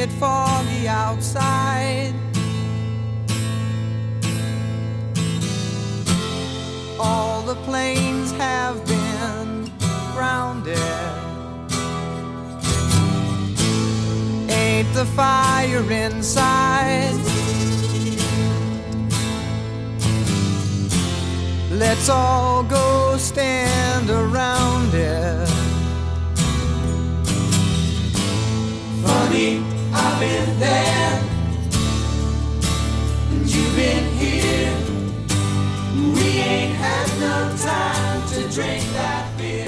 it foggy outside. All the planes have been grounded. Ain't the fire inside? Let's all go stand around it. Funny, I've been there, and you've been here. We ain't had no time to drink that beer.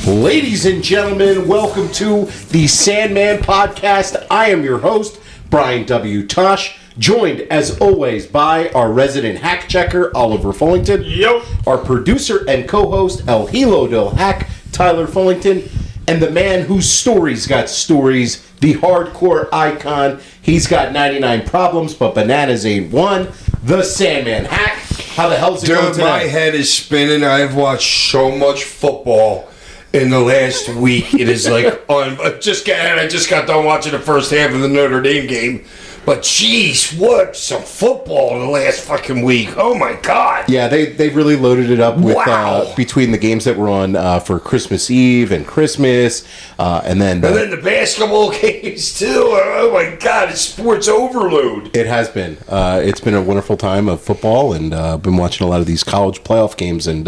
Ladies and gentlemen, welcome to the Sandman podcast. I am your host, Brian W. Tosh, joined as always by our resident hack checker, Oliver Fullington. Yep. Our producer and co-host, El Hilo del Hack, Tyler Fullington. And the man whose stories got stories, the hardcore icon. He's got 99 problems, but bananas ain't one. The Sandman. Hack, how the hell's it going today? My head is spinning. I have watched so much football in the last week. It is like, I just got done watching the first half of the Notre Dame game. But jeez, what some football in the last fucking week. Oh my God. Yeah, they really loaded it up with Wow. between the games that were on for Christmas Eve and Christmas, and then the basketball games too. Oh my God, it's sports overload. it has been. It's been a wonderful time of football, and been watching a lot of these college playoff games and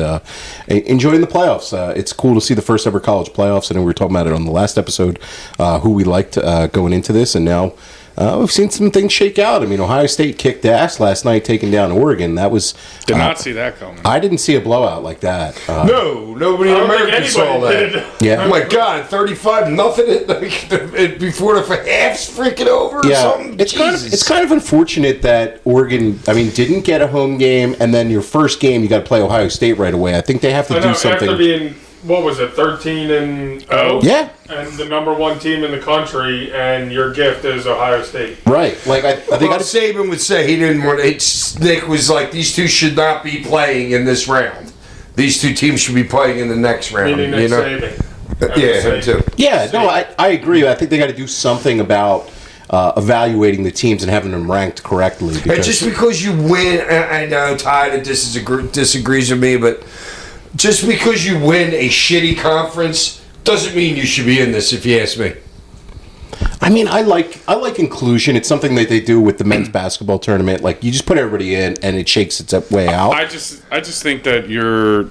enjoying the playoffs. It's cool to see the first ever college playoffs. I know we were talking about it on the last episode, who we liked going into this, and now we've seen some things shake out. I mean, Ohio State kicked ass last night, taking down Oregon. That was Did not see that coming. I didn't see a blowout like that. No, nobody in America saw that. Yeah. Oh my God, 35 nothing before the half's freaking over or something. It's kind of unfortunate that Oregon, didn't get a home game, and then your first game you got to play Ohio State right away. I think they have to do something. After being, 13-0? Yeah. And the number one team in the country, and your gift is Ohio State. Right. Like I think Saban would say he didn't want it. Nick was like, these two should not be playing in this round. These two teams should be playing in the next round. Meaning Nick Saban. Yeah, him too. Yeah, no, I agree. I think they got to do something about evaluating the teams and having them ranked correctly. And just because you win, I know Ty disagrees with me, but just because you win a shitty conference doesn't mean you should be in this, if you ask me. I like inclusion. It's something that they do with the men's basketball tournament. Like, you just put everybody in, and it shakes its way out. I just think that you're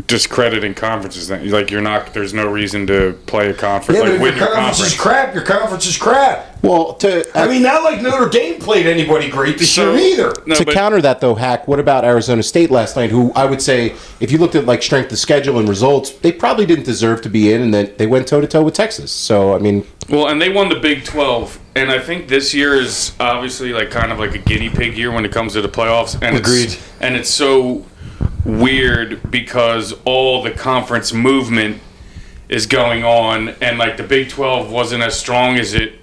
discrediting conferences. Like, you're not. There's no reason to play a conference. Yeah, like, but win if your conference is crap, your conference is crap. Well, not like Notre Dame played anybody great this year either. To counter that, though, Hack, what about Arizona State last night, who I would say, if you looked at like strength of schedule and results, they probably didn't deserve to be in, and then they went toe-to-toe with Texas. So, Well, and they won the Big 12, and I think this year is obviously like kind of like a guinea pig year when it comes to the playoffs. And Agreed. It's so weird because all the conference movement is going on, and like the Big 12 wasn't as strong as it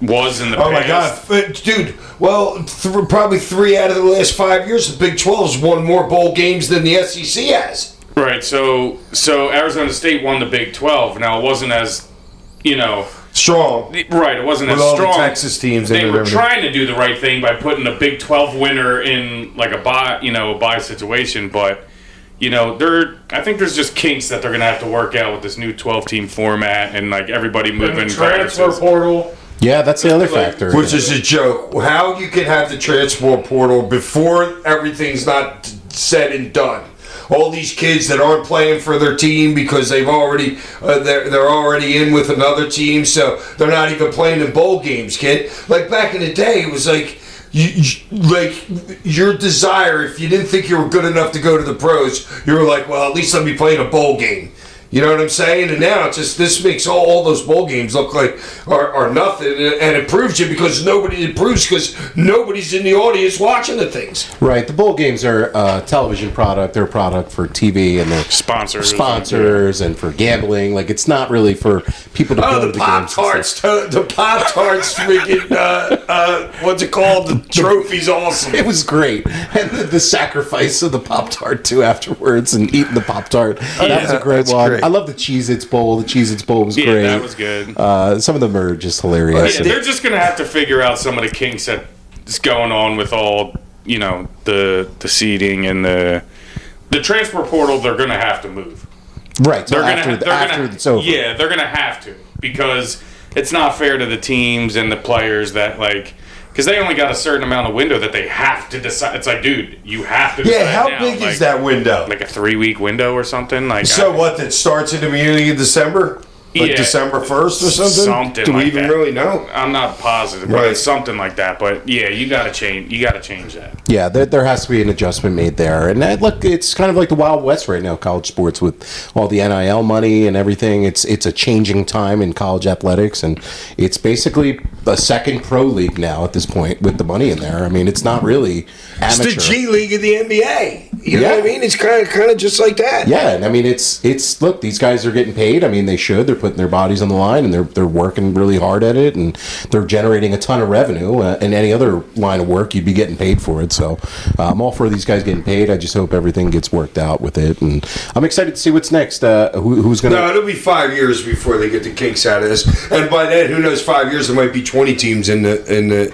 was in the past. Oh my God, dude! Well, probably 3 out of the last 5 years, the Big 12 has won more bowl games than the SEC has. Right. So Arizona State won the Big 12. Now it wasn't as, strong. Right. It wasn't with as all strong. The Texas teams. They were trying to do the right thing by putting a Big 12 winner in like a bye situation, but. I think there's just kinks that they're going to have to work out with this new 12-team format and like everybody moving. And the transfer portal. yeah, that's the other factor. Which is a joke. How you can have the transfer portal before everything's not said and done. All these kids that aren't playing for their team because they've already they're already in with another team, so they're not even playing in bowl games, kid. Like back in the day, it was like. Your desire, if you didn't think you were good enough to go to the pros, you were like, well, at least let me play in a bowl game. You know what I'm saying? And now it's just this makes all those bowl games look like are nothing, and it proves it because nobody's in the audience watching the things. Right. The bowl games are a television product. They're a product for TV and they're sponsors and for gambling. Like, it's not really for people to go to the games. The Pop-Tarts freaking, what's it called? The trophy's awesome. It was great. And the sacrifice of the Pop-Tart, too, afterwards and eating the Pop-Tart. That was a great one. Great. I love the Cheez-Its Bowl. The Cheez-Its Bowl was Yeah, great. that was good. Some of them are just hilarious. Yeah, they're just gonna have to figure out some of the kinks that's going on with all the seeding and the transfer portal. They're gonna have to move. Right. So They're after gonna it's over. Yeah, they're gonna have to, because it's not fair to the teams and the players that because they only got a certain amount of window that they have to decide. It's like, dude, you have to decide. Yeah, how now. big is that window? Like a 3-week window or something. So what? That starts at the beginning of December, like Yeah. December 1st or something. Something Do we like even that. really know? I'm not positive, but Right. it's something like that. But yeah, you gotta change. You gotta change that. Yeah, there has to be an adjustment made there. And look, it's kind of like the Wild West right now, college sports, with all the NIL money and everything. It's a changing time in college athletics, and it's basically a second pro league now at this point with the money in there. I mean, it's not really It's amateur. the G League of the NBA. You know Yeah. what I mean? It's kind of just like that. Yeah, and I mean, it's look, these guys are getting paid. I mean, they should. They're putting their bodies on the line, and they're working really hard at it, and they're generating a ton of revenue. In any other line of work, you'd be getting paid for it. So I'm all for these guys getting paid. I just hope everything gets worked out with it, and I'm excited to see what's next. Who's going to? No, it'll be 5 years before they get the kinks out of this, and by then, who knows? 5 years, there might be 20 teams in a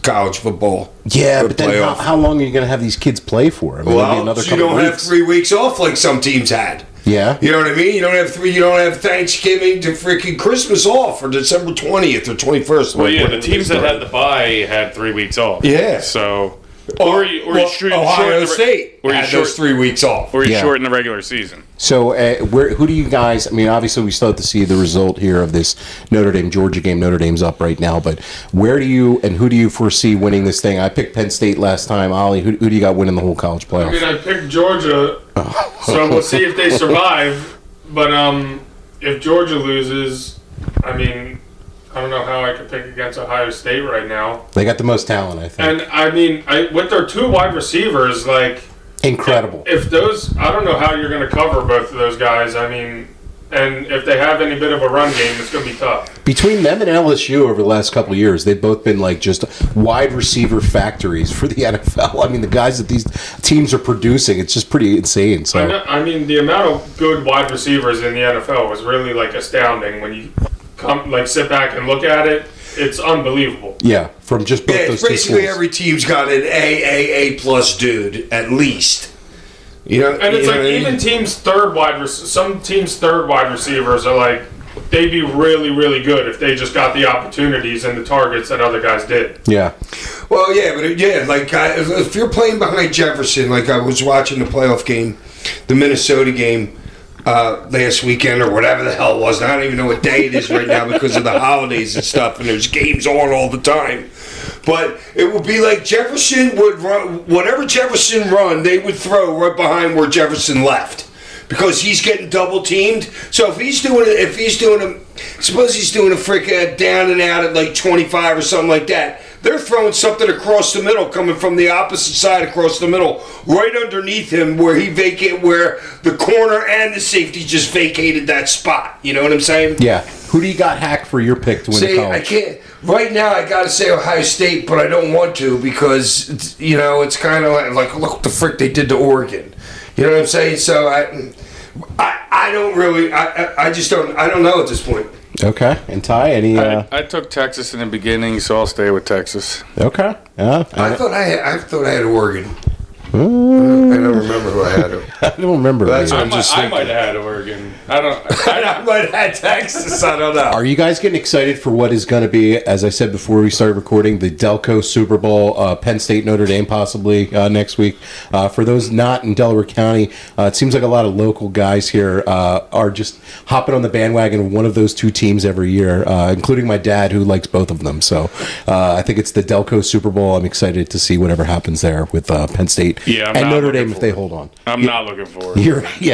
college football. Yeah, but then playoff. how long are you going to have these kids play for? I mean, it'll be Well, another so you couple don't have weeks. 3 weeks off like some teams had. Yeah. You know what I mean? You don't have three. You don't have Thanksgiving to freaking Christmas off, or December 20th or 21st. Well, yeah, the whenever teams they that start. had the bye had 3 weeks off. Yeah. So, Ohio shorten the State or you had short- those 3 weeks off. or you Yeah. shorten the regular season. So, who do you guys? I mean, obviously, we still have to see the result here of this Notre Dame Georgia game. Notre Dame's up right now, but who do you foresee winning this thing? I picked Penn State last time. Ollie, who do you got winning the whole college I playoff? mean, I picked Georgia, so we'll see if they survive. But if Georgia loses, I mean, I don't know how I could pick against Ohio State right now. They got the most talent, I think. And I mean, with their 2 wide receivers, like, Incredible. if those, I don't know how you're going to cover both of those guys. I mean, and if they have any bit of a run game, it's going to be tough. Between them and LSU over the last couple of years, they've both been like just wide receiver factories for the NFL. I mean, the guys that these teams are producing, it's just pretty insane. So, I mean, the amount of good wide receivers in the NFL was really like astounding when you sit back and look at it. It's unbelievable. yeah, from just both Yeah, those it's two basically schools. every team's got an A plus dude at least. You know, And it's you like know what I even mean? teams' some teams' third wide receivers are like, they'd be really, really good if they just got the opportunities and the targets that other guys did. Yeah. Well, yeah, but if you're playing behind Jefferson, like I was watching the playoff game, the Minnesota game last weekend or whatever the hell it was. I don't even know what day it is right now because of the holidays and stuff, and there's games on all the time. But it would be like Jefferson would run, whatever Jefferson run, they would throw right behind where Jefferson left. Because he's getting double teamed. So suppose he's doing a freaking down and out at like 25 or something like that. They're throwing something across the middle, coming from the opposite side across the middle, right underneath him, where the corner and the safety just vacated that spot. You know what I'm saying? Yeah. Who do you got hacked for your pick to win the See, college? I can't. Right now, I got to say Ohio State, but I don't want to because it's kind of like look what the frick they did to Oregon. You know what I'm saying? So I don't really. I just don't. I don't know at this point. Okay. And Ty, any? I took Texas in the beginning, so I'll stay with Texas. Okay. Yeah. I thought I had Oregon. I don't remember who I had. I don't remember. That's either. what I'm just I thinking. might have had Oregon. I don't. I might have had Texas. I don't know. Are you guys getting excited for what is going to be, as I said before we started recording, the Delco Super Bowl, Penn State, Notre Dame possibly next week? For those not in Delaware County, it seems like a lot of local guys here are just hopping on the bandwagon of one of those two teams every year, including my dad, who likes both of them. So I think it's the Delco Super Bowl. I'm excited to see whatever happens there with Penn State Yeah, I'm and not Notre looking Dame if they hold on. I'm not looking forward.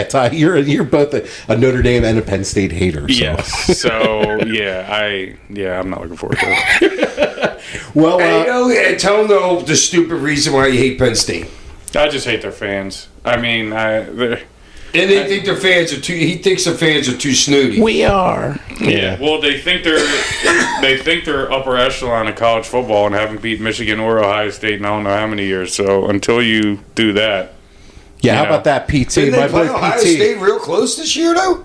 Ty, you're both a Notre Dame and a Penn State hater. So. Yes. So I'm not looking forward to it. Well, And tell them the stupid reason why you hate Penn State. I just hate their fans. I mean, And they think their fans are too. He thinks their fans are too snooty. we are. yeah. Well, they think they're upper echelon of college football and haven't beat Michigan or Ohio State in I don't know how many years. So until you do that, Yeah, You how know. about that, PT? Didn't they My play boy Ohio PT. State real close this year, though?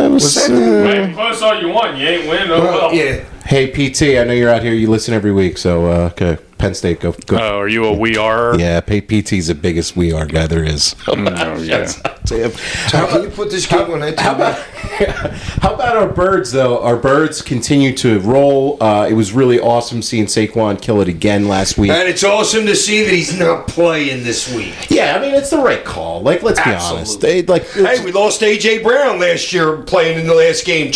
Was that Man, close all you want. You ain't winning. Oh, well. Yeah. Hey, PT, I know you're out here. You listen every week, so okay. Penn State, go. Oh, are you a we are? Yeah, PT's the biggest we are guy there is. Oh, yeah. Damn. How can you put this game on that How about our birds, though? Our birds continue to roll. It was really awesome seeing Saquon kill it again last week. And it's awesome to see that he's not playing this week. Yeah, I mean, it's the right call. Like, let's be honest. Hey, we lost A.J. Brown last year playing in the last game,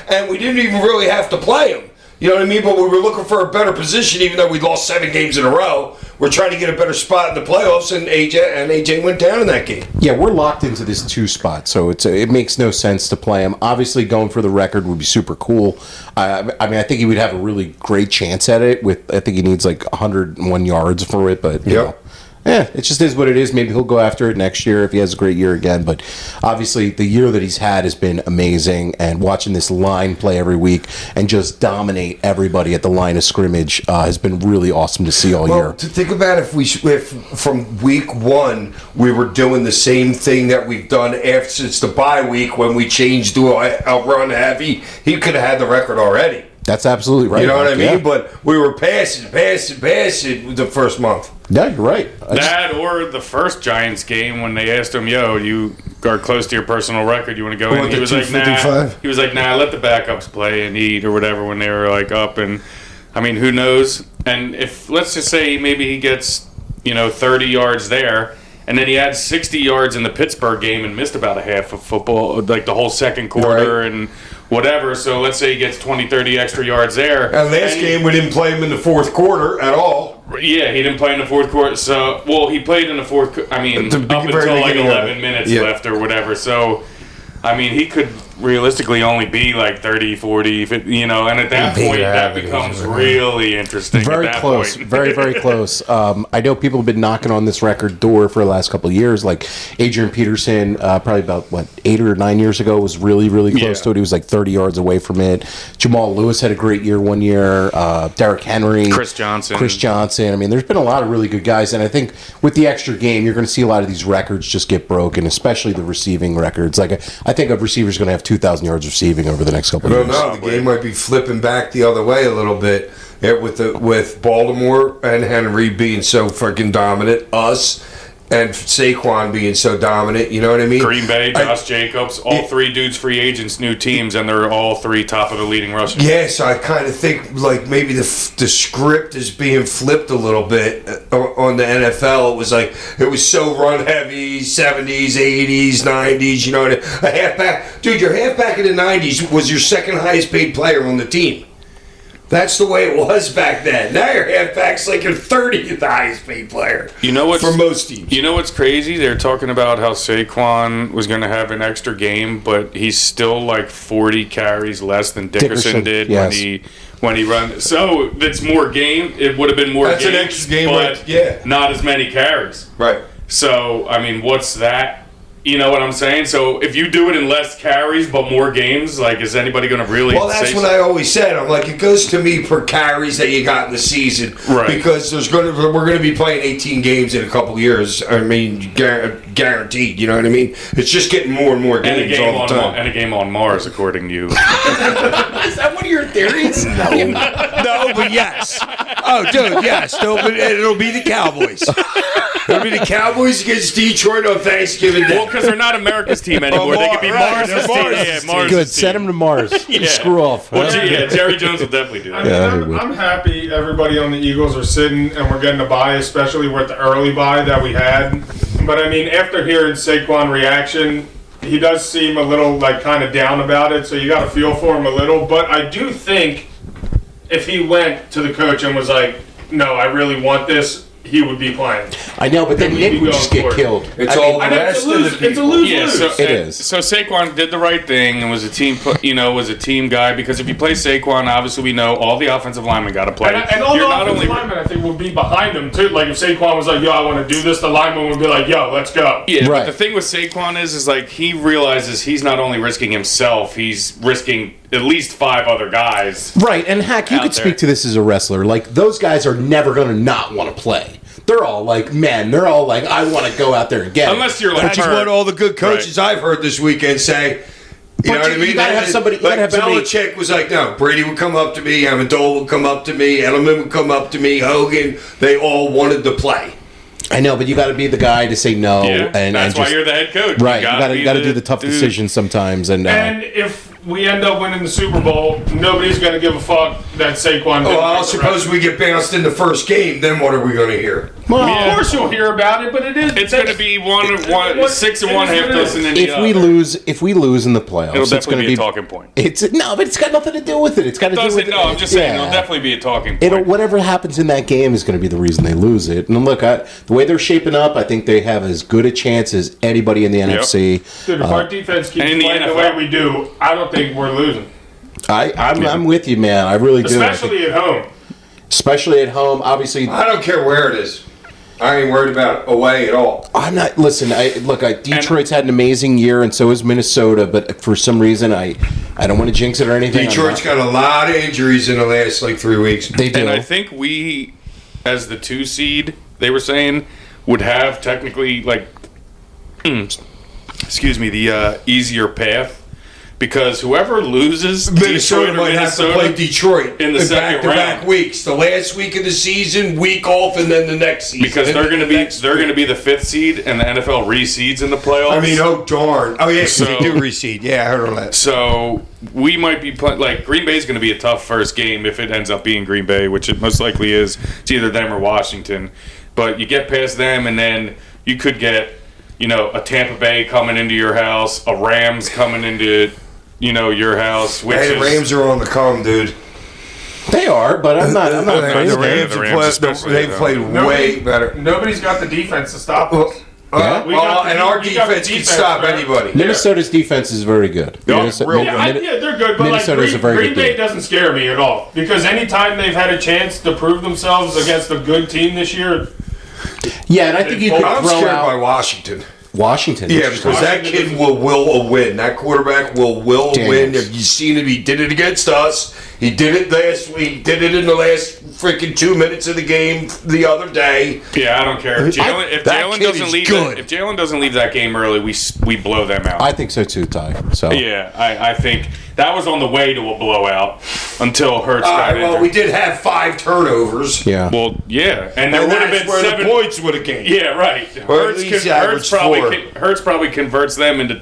and we didn't even really have to play him. You know what I mean? But we were looking for a better position, even though we lost 7 games in a row. We're trying to get a better spot in the playoffs, and AJ went down in that game. Yeah, we're locked into this 2 spot, so it makes no sense to play him. Obviously, going for the record would be super cool. I mean, I think he would have a really great chance at it. I think he needs like 101 yards for it, but you know. Yeah, it just is what it is. Maybe he'll go after it next year if he has a great year again. But obviously, the year that he's had has been amazing. And watching this line play every week and just dominate everybody at the line of scrimmage has been really awesome to see all year. To think about if from week 1 we were doing the same thing that we've done since the bye week when we changed to a run heavy, he could have had the record already. That's absolutely right. You know what I mean? Yeah. But we were passing the first month. Yeah, you're right. That or the first Giants game when they asked him, "Yo, you are close to your personal record. You want to go in?" What, He the was like, "Nah." 255? He was like, "Nah, let the backups play and eat or whatever." When they were like up, and I mean, who knows? And if let's just say maybe he gets 30 yards there, and then he had 60 yards in the Pittsburgh game and missed about a half of football, like the whole second quarter and whatever. So let's say he gets 20, 30 extra yards there. And last game we didn't play him in the fourth quarter at all. Yeah, he didn't play in the fourth quarter. So, well, he played in the fourth. I mean, The up very until like beginning of 11 it. minutes Yeah. left or whatever. So, I mean, he could realistically only be like 30, 40, 50, and at that point, that becomes really interesting. Very at that close. point. Very, very close. I know people have been knocking on this record door for the last couple of years. Like Adrian Peterson, probably about, 8 or 9 years ago, was really, really close to it. He was like 30 yards away from it. Jamal Lewis had a great year one year. Derrick Henry. Chris Johnson. I mean, there's been a lot of really good guys. And I think with the extra game, you're going to see a lot of these records just get broken, especially the receiving records. Like, I think a receiver's going to have 2,000 yards receiving over the next couple of years. No, the game might be flipping back the other way a little bit with Baltimore and Henry being so freaking dominant, us and Saquon being so dominant. You know what I mean? Green Bay, Josh Jacobs, all 3 dudes free agents, new teams, and they're all 3 top of the leading rushers. Yeah, so I kind of think like maybe the script is being flipped a little bit on the NFL. It was so run heavy, 70s, 80s, 90s. You know, a halfback, dude. Your halfback in the 90s was your second highest paid player on the team. That's the way it was back then. Now your halfback's like your 30th highest paid player. You know what's for most teams. You know what's crazy? They're talking about how Saquon was going to have an extra game, but he's still like 40 carries less than Dickerson did yes. when he run. So it's more game. It would have been more. That's games, an extra game, but right? Yeah. not as many carries. Right. So I mean, what's that? You know what I'm saying? So if you do it in less carries but more games, like, is anybody going to really? Well, that's what I always said. I'm like, it goes to me per carries that you got in the season, Right. Because we're going to be playing 18 games in a couple of years. I mean, guaranteed. You know what I mean? It's just getting more and more and a games game all on the time. and a game on Mars, according to you. Is that one of your theories? No, but yes. Oh, dude, yes. No, but it'll be the Cowboys. It'll be the Cowboys against Detroit on Thanksgiving Day. Well, because they're not America's team anymore. They could be right, Mars' they're team. Mars' Yeah, team. Mars' Good. team. Send him to Mars. Yeah. Screw off. Well, Jerry Jones will definitely do I that. mean, I'm happy everybody on the Eagles are sitting and we're getting a bye, especially with the early bye that we had. But I mean, after hearing Saquon reaction, he does seem a little like kind of down about it. So you got to feel for him a little. But I do think if he went to the coach and was like, "No, I really want this," he would be playing. I know, but then We'd Nick be would going just get for it. killed. It's all the I know rest of the it's a people. lose-lose. Yeah, so It is. So Saquon did the right thing and was a team, was a team guy, because if you play Saquon, obviously we know all the offensive linemen got to play. And all the You're not offensive only linemen, I think, would be behind him too. Like if Saquon was like, "Yo, I want to do this," the lineman would be like, "Yo, let's go." Yeah, Right. but the thing with Saquon is like he realizes he's not only risking himself, he's risking at least 5 other guys. Right, and Hack, you out could there. speak to this as a wrestler. Like, those guys are never going to not want to play. they're all like, I want to go out there and get Unless it. you're like That's hurt. what all the good coaches I've heard this weekend say. You know what I mean? You gotta have somebody. You gotta have somebody. Belichick was like, no, Brady would come up to me, Amendola would come up to me, Edelman would come up to me, Hogan. They all wanted to play. I know, but you got to be the guy to say no. Yeah, and that's why why you're the head coach. right. You got be to do the tough dude. decisions sometimes. And if we end up winning the Super Bowl, nobody's going to give a fuck that Saquon. Oh, well, suppose we get bounced in the first game, then what are we going to hear? well, Of course you'll hear about it, but It's going to be 6 and 1 half dozen in the if we lose in the playoffs, it'll it's definitely going to be a talking point. But it's got nothing to do with it. It's got to do with it. No, I'm just saying Yeah. it'll definitely be a talking point. Whatever happens in that game is going to be the reason they lose it. And look, the way they're shaping up, I think they have as good a chance as anybody in the NFC. Dude, if our defense keeps and in the playing the NFL. way we do, I don't think we're losing. I'm with you, man. I really do. Especially at home. Especially at home. Obviously, I don't care where it is. I ain't worried about away at all. I'm not. Listen, Detroit's had an amazing year, and so has Minnesota. But for some reason, I don't want to jinx it or anything. Detroit's got a lot of injuries in the last 3 weeks. They do. And I think we, as the 2 seed, they were saying, would have technically the easier path. Because whoever loses, Minnesota might have to play Detroit in the second back-to-back round. weeks. The last week of the season, week off, and then the next season. Because they're going to be the 5th seed, and the NFL reseeds in the playoffs. I mean, oh darn! Oh yeah, So- they do reseed. Yeah, I heard on that. So we might be Green Bay's going to be a tough first game if it ends up being Green Bay, which it most likely is. It's either them or Washington. But you get past them, and then you could get, a Tampa Bay coming into your house, a Rams coming into, your house. Which Hey, the is, Rams are on the come, dude. They are, but I'm not afraid The of them. Rams, The have Rams played, especially, they've though. played way better. Nobody's got the defense to stop us. Yeah. We got the- And our we got the defense can defense, stop man. anybody. Minnesota's defense is very good. Yeah, Minnesota- real Min- good. Min- They're good, but Minnesota's a very Green good Bay team. doesn't scare me at all. Because anytime they've had a chance to prove themselves against a good team this year, Yeah, and I think you could I'm throw scared by out Washington. Washington. Yeah, because that kid will a win. That quarterback will a win. Daniels. If you've seen him, he did it against us. He did it last week. He did it in the last freaking 2 minutes of the game the other day. Yeah, I don't care. If that Jalen kid doesn't is leave, good. if Jalen doesn't leave that game early, we blow them out. I think so too, Ty. So Yeah, I think that was on the way to a blowout until Hurts All got right, well, injured. we did have 5 turnovers. yeah. Well, yeah, and there And would have that's been where 7 the points would have came. Yeah, right. Or at least average 4. Hurts probably converts them into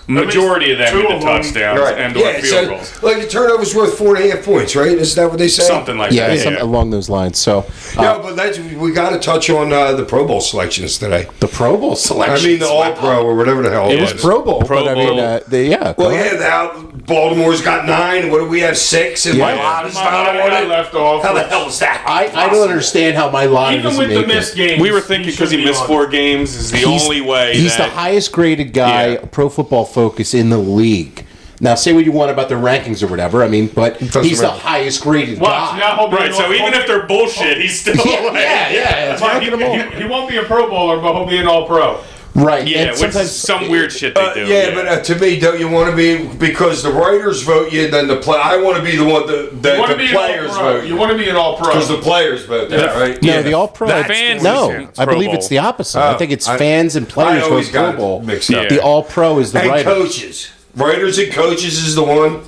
majority of them two into of them. touchdowns Right. and Yeah, or field so, goals. like the turnover's worth 4.5 points, right? Is that what they say? Something like yeah, that. some, Yeah. along those lines. So No, but we got to touch on the Pro Bowl selections today. the Pro Bowl selection. I mean, the All Pro or whatever the hell It was Pro Bowl, Pro but I mean, Bowl. yeah. Well, go ahead. yeah, now Baltimore's got 9. What do we have, 6? And my Yeah. lot is my not on guy it. left off. How the hell is that? I don't understand how my line Even doesn't with the make missed it. games, We were thinking because he should be missed on. 4 games is the only way. He's the that, highest graded guy, Yeah. Pro Football Focus, in the league. Now, say what you want about the rankings or whatever. I mean, but Doesn't he's the matter. highest graded Watch, guy. now he'll be Right, so even if they're bullshit, he's still yeah, it's But he won't be a Pro Bowler, but he'll be an All Pro. right. Yeah, and which sometimes is some weird shit they do. Yeah, but to me, don't you want to be, because the writers vote you, then the play. I want to be the one the You want to be an players All Pro. vote You want to be an All Pro. because the players vote that, right? no, the All Pro. The fans no, is I Pro believe Bowl. it's the opposite. I think it's fans and I players always vote Pro got Bowl. mixed up. Yeah. The All Pro is the And writer. coaches, writers and coaches is the one.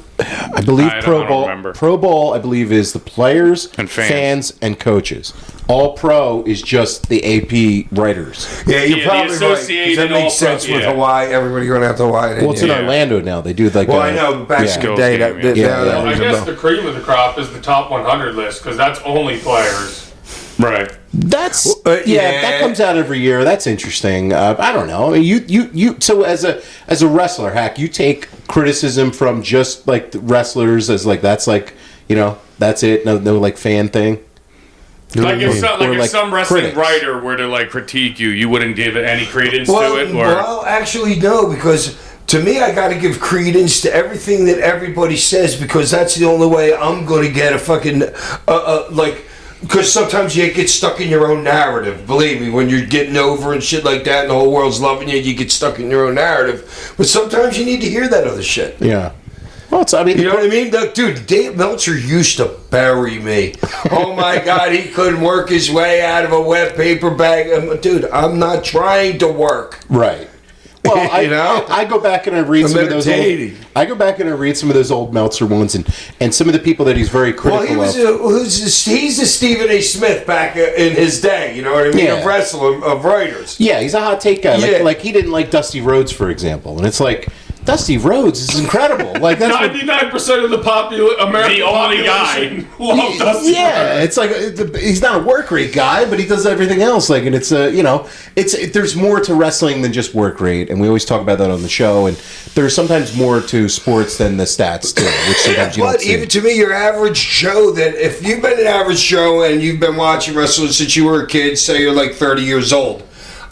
I believe I Pro don't Bowl. remember. Pro Bowl, I believe, is the players, And fans. and coaches. All Pro is just the AP writers. Yeah, you're Yeah, the probably right. 'Cause associated that makes All-Pro, sense with yeah. Hawaii. Everybody going out to Hawaii. Well, it's in Yeah. Orlando now. They do like. Well, I know, but back in the Skills day, game, that yeah. that Yeah. I was guess about. the cream of the crop is the top 100 list because that's only players. Right. That's yeah. that comes out every year. That's interesting. I don't know. I mean, you. So as a wrestler, Hack, you take criticism from just like the wrestlers as like that's like that's it. No like fan thing. Like if some, Or, like, some wrestling critics. writer were to like critique you wouldn't give it any credence to it, or Well, actually, no, because to me, I got to give credence to everything that everybody says because that's the only way I'm going to get a fucking like. Because sometimes you get stuck in your own narrative. Believe me, when you're getting over and shit like that, and the whole world's loving you, you get stuck in your own narrative. But sometimes you need to hear that other shit. Yeah. Well, I mean, You know what I mean? Dude, Dave Meltzer used to bury me. Oh my God, he couldn't work his way out of a wet paper bag. Dude, I'm not trying to work. right. Well, I go back and I read some of those. I go back and I read some of those old Meltzer ones, and some of the people that he's very critical he's a Stephen A. Smith back in his day. You know what I mean? Yeah. Of wrestling, of writers. Yeah, he's a hot take guy. Yeah. Like he didn't like Dusty Rhodes, for example, and it's like Dusty Rhodes is incredible. Like that's 99% of the American The only population love Dusty. yeah, it's like he's not a work rate guy, but he does everything else. Like, and it's there's more to wrestling than just work rate, and we always talk about that on the show. And there's sometimes more to sports than the stats too, which sometimes you don't But see. even to me, your average Joe, that if you've been an average Joe and you've been watching wrestling since you were a kid, say you're like 30 years old,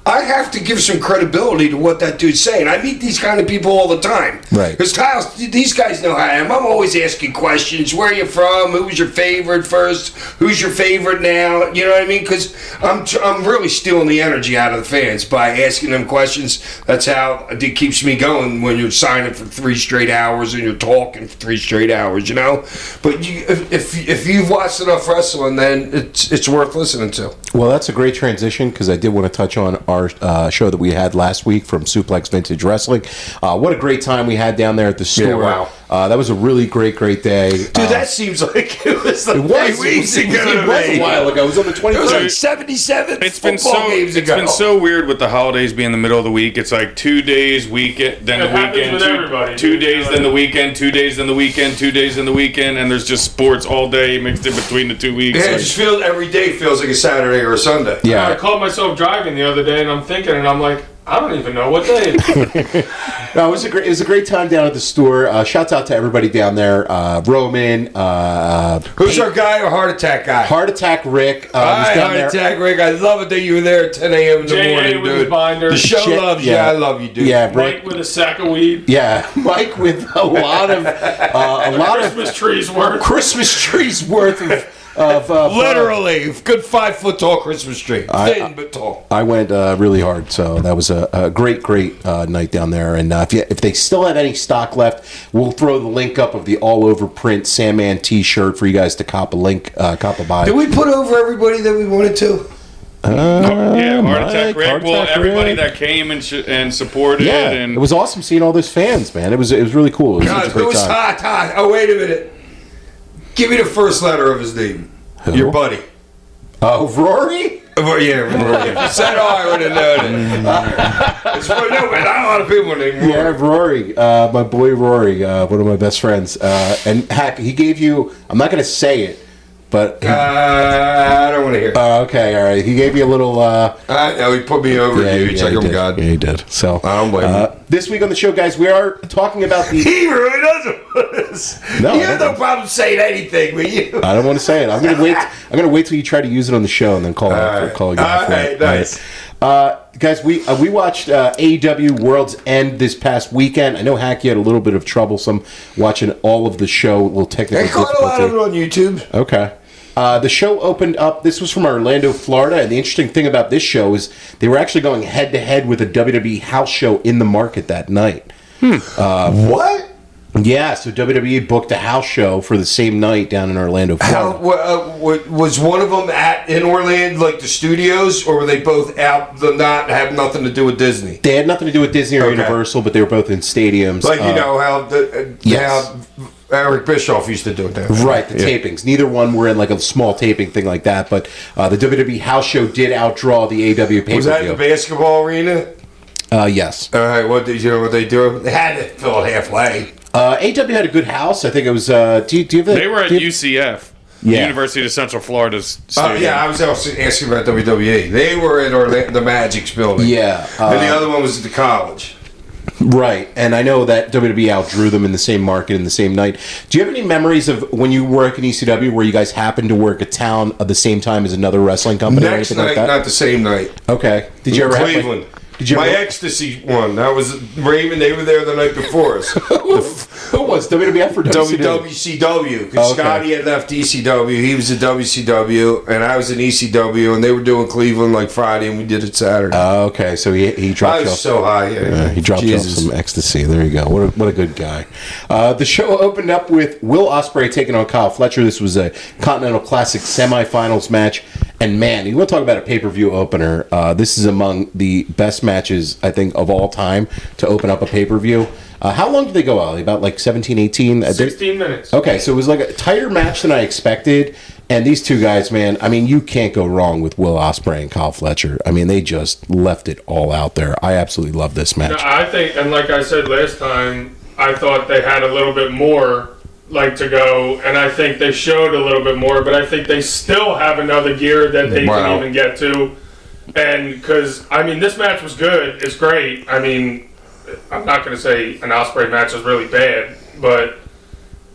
I have to give some credibility to what that dude's saying. I meet these kind of people all the time. Right. Because Kyle, these guys know how I am. I'm always asking questions. Where are you from? Who was your favorite first? Who's your favorite now? You know what I mean? Because I'm really stealing the energy out of the fans by asking them questions. That's how it keeps me going when you're signing for 3 straight hours and you're talking for 3 straight hours, you know? But if you've watched enough wrestling, then it's worth listening to. Well, that's a great transition because I did want to touch on our show that we had last week from Suplex Vintage Wrestling. What a great time we had down there at the store. Yeah, wow. That was a really great day. Dude, that seems like it was like It 3 weeks ago. It was a while ago. It was on the 23rd. It was like 77 It's been football games it's ago. been so weird with the holidays being the middle of the week. It's like 2 days weekend, then It the happens weekend, with everybody. 2 days, then the weekend, 2 days, then the weekend, 2 days, then the weekend, and there's just sports all day mixed in between the 2 weeks. Yeah, it Like, just feels every day feels like a Saturday or a Sunday. I Yeah. caught myself driving the other day, and I'm thinking, and I'm like, I don't even know what day it is. No, it was a great time down at the store. Shouts out to everybody down there. Roman, Who's our guy or Heart Attack guy? Heart Attack Rick. All Was right, down Heart there. Attack Rick. I love it that you were there at 10 a.m. in the J.A. morning, with his dude. binder. The show Shit, loves you. yeah. I love you, dude. Yeah, Mike Rick. with a sack of weed. Yeah, Mike with a lot of Christmas trees worth. Christmas trees worth of Literally, good 5 foot tall Christmas tree. Thin but tall. I went really hard, so that was a great night down there. And if they still have any stock left, we'll throw the link up of the all over print Sandman T-shirt for you guys to cop a buy. Did we put over everybody that we wanted to? yeah, Heart Attack Mike, Rick. Heart Well, Attack everybody Rick. that came and supported, Yeah, and it was awesome seeing all those fans, man. It was really cool. It was such a It great was time. hot. Oh, wait a minute. Give me the first letter of his name. Who? Your buddy. Oh, Rory? Yeah, Rory. If you said I would have known it. It's for no, man. Not a lot of people named Rory. Yeah, Rory, my boy Rory, one of my best friends. And Hack, he gave you, I'm not going to say it, but... I don't want to hear. okay, all right. He gave you a little... No, he put me over yeah, you. yeah, Check he him, did. God. Yeah, he did. So, I don't blame him. this week on the show, guys, we are talking about the... He really doesn't. No, You I have don't. no problem saying anything, but you. I don't want to say it. I'm going to wait. I'm going to wait till you try to use it on the show and then call you out for right, it. nice. Guys, we watched AEW Worlds End this past weekend. I know Hacky had a little bit of troublesome watching all of the show, a little technical I caught a lot of it on YouTube. Okay. The show opened up. This was from Orlando, Florida, and the interesting thing about this show is they were actually going head to head with a WWE house show in the market that night. What? Yeah, so WWE booked a house show for the same night down in Orlando, How, Florida. was one of them in Orlando, like the studios, or were they both out? Not have nothing to do with Disney. They had nothing to do with Disney or Okay. Universal, but they were both in stadiums. Like you know how yes. how Eric Bischoff used to do it. There. Right, the tapings. Neither one were in like a small taping thing like that, but the WWE house show did outdraw the AEW pay-per-view. Was that in the basketball arena? Yes. All right. What did you know? What they do? They had to fill it halfway. AEW had a good house. I think it was. Do you have the, they were at do you- UCF, Yeah. University of Central Florida's stadium. Yeah, I was also asking about WWE. They were at the Magic's building. Yeah, and the other one was at the college. Right, and I know that WWE outdrew them in the same market in the same night. Do you have any memories of when you work in ECW where you guys happened to work a town at the same time as another wrestling company or Next anything night, like that? not the same night. Okay. Did you ever Cleveland? have? Did you My ever? ecstasy one. That was Raymond. They were there the night before us. Who was WWF or WCW? WCW. Because Okay. Scotty had left ECW. He was at WCW, and I was in ECW, and they were doing Cleveland like Friday, and we did it Saturday. Okay, so he dropped I you was off. so high. Yeah, He dropped you off Jesus. some ecstasy. There you go. What a good guy. The show opened up with Will Ospreay taking on Kyle Fletcher. This was a Continental Classic semifinals match. And man, you want to talk about a pay-per-view opener. This is among the best matches, I think, of all time to open up a pay-per-view. How long did they go, Ali? About like 17, 18? 16 minutes. Okay, so it was like a tighter match than I expected. And these two guys, man, I mean, you can't go wrong with Will Ospreay and Kyle Fletcher. I mean, they just left it all out there. I absolutely love this match. I think, and like I said last time, I thought they had a little bit more to go, and I think they showed a little bit more, but I think they still have another gear that they can even get to. And because, I mean, this match was good. It's great. I mean, I'm not going to say an Ospreay match is really bad, but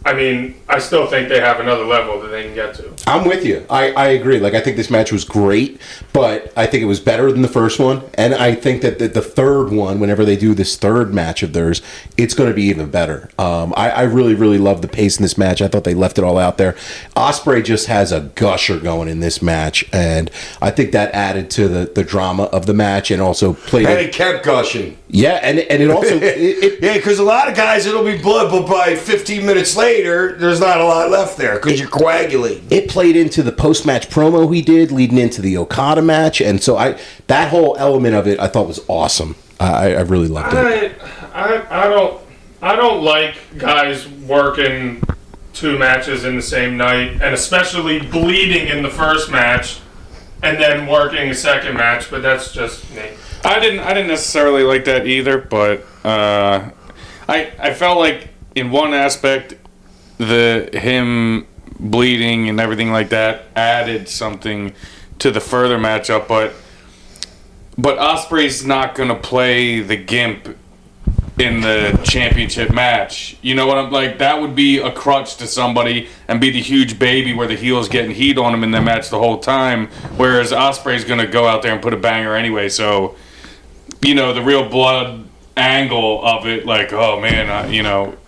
I mean, I still think they have another level that they can get to. I'm with you. I agree. Like, I think this match was great, but I think it was better than the first one. And I think that the third one, whenever they do this third match of theirs, it's going to be even better. I really, really love the pace in this match. I thought they left it all out there. Ospreay just has a gusher going in this match, and I think that added to the drama of the match and also played And it. it kept gushing. Yeah, and it also... Yeah, because a lot of guys, it'll be blood, but by 15 minutes later, there's not a lot left there because you're coagulating. It played into the post-match promo he did, leading into the Okada match, and so that whole element of it I thought was awesome. I really loved it. I don't like guys working two matches in the same night, and especially bleeding in the first match and then working a second match. But that's just me. I didn't necessarily like that either, but I felt like in one aspect him bleeding and everything like that added something to the further matchup, but Ospreay's not gonna play the gimp in the championship match. You know what I'm like? That would be a crutch to somebody and be the huge baby where the heel's getting heat on him in the match the whole time, whereas Ospreay's gonna go out there and put a banger anyway. So, you know, the real blood angle of it, like, oh man,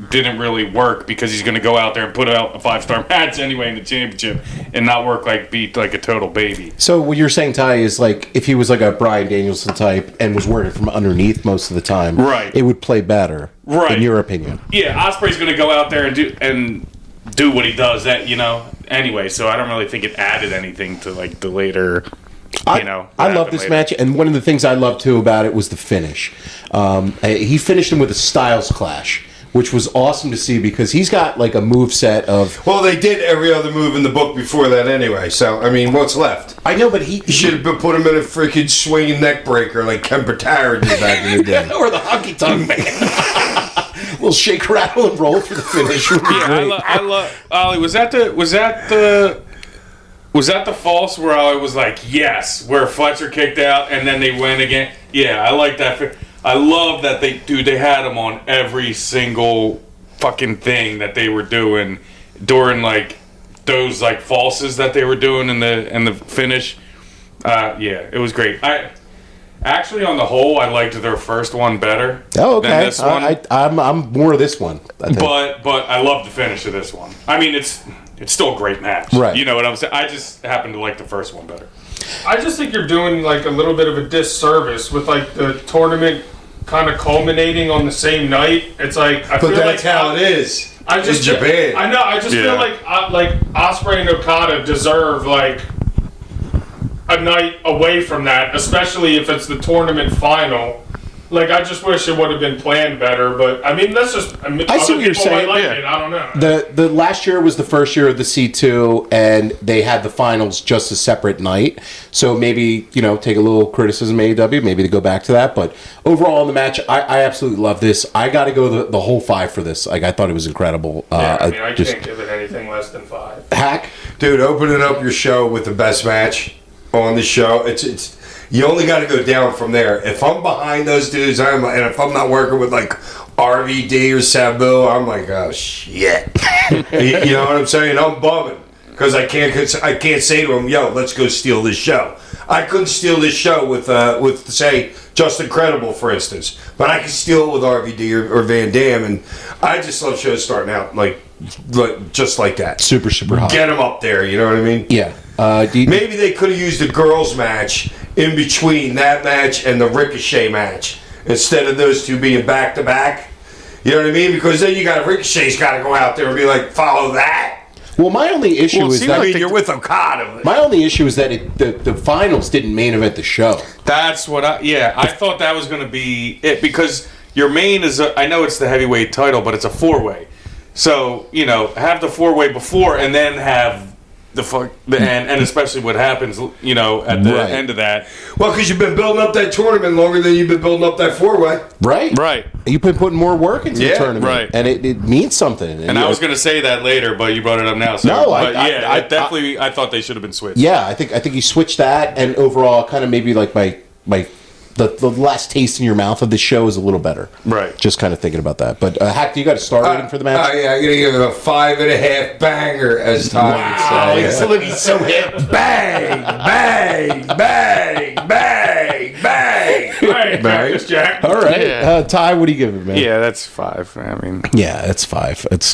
didn't really work because he's going to go out there and put out a 5-star match anyway in the championship and not beat like a total baby. So what you're saying, Ty, is like if he was like a Bryan Danielson type and was working from underneath most of the time, right, it would play better, right? In your opinion? Yeah, Ospreay's going to go out there and do what he does. Anyway. So I don't really think it added anything to like the later. I love this match, and one of the things I love too about it was the finish. He finished him with a Styles Clash, which was awesome to see because he's got like a move set of. Well, they did every other move in the book before that anyway. So I mean, what's left? I know, but he should have put him in a freaking swinging neck breaker like Kemper Tara did back in the day, or the Honky Tonk Man. We'll shake, rattle, and roll for the finish. I love Ollie. Was that the false where I was like, yes, where Fletcher kicked out and then they win again? Yeah, I like that. I love that they had him on every single fucking thing that they were doing during like those like falses that they were doing in the finish. Yeah, it was great. Actually, on the whole, I liked their first one better. Oh, okay. Than this one. I'm more of this one. I think. But I love the finish of this one. I mean, it's still a great match. Right. You know what I'm saying? I just happen to like the first one better. I just think you're doing like a little bit of a disservice with like the tournament kind of culminating on the same night. It's like I feel that's like how it is. I just in Japan. I know. I just feel like Ospreay and Okada deserve like a night away from that, especially if it's the tournament final. Like, I just wish it would have been planned better, but I mean, that's just. I see what you're saying. Might like it. I don't know. The last year was the first year of the C2, and they had the finals just a separate night. So maybe take a little criticism, AEW, maybe to go back to that. But overall in the match, I absolutely love this. I got to go the whole 5 for this. Like, I thought it was incredible. I can't give it anything less than 5. Hack, dude, opening up your show with the best match on the show. It's. You only got to go down from there. If I'm behind those dudes, and if I'm not working with like RVD or Sabu, I'm like, oh shit. You know what I'm saying? I'm bumming because I can't say to him, yo, let's go steal this show. I couldn't steal this show with say Justin Credible, for instance, but I could steal it with RVD or Van Dam, and I just love shows starting out like just like that. Super hot. Get them up there. You know what I mean? Yeah. Maybe they could have used the girls' match in between that match and the Ricochet match instead of those two being back to back. You know what I mean? Because then you got Ricochet's got to go out there and be like, follow that. Well, my only issue is that you're with Okada. My only issue is that the finals didn't main event the show. That's what I thought that was going to be it, because your main is I know it's the heavyweight title, but it's a 4-way. So, have the 4-way before and then have and especially what happens, at the end of that. Well, because you've been building up that tournament longer than you've been building up that 4-way. Right. You've been putting more work into the tournament. Right. And it means something. And I was going to say that later, but you brought it up now. So, no, I definitely thought they should have been switched. Yeah, I think you switched that, and overall, kind of maybe like the last taste in your mouth of the show is a little better. Right. Just kind of thinking about that. But Hack, you got a star rating for the match? Yeah, I'm going to give it a 5.5 banger, as Tom would say. He's so hip. Bang, bang, bang, bang, bang. All right, Cactus Jack. All right. Yeah. Ty, what do you give it, man? Yeah, that's 5. I mean, yeah, it's 5. It's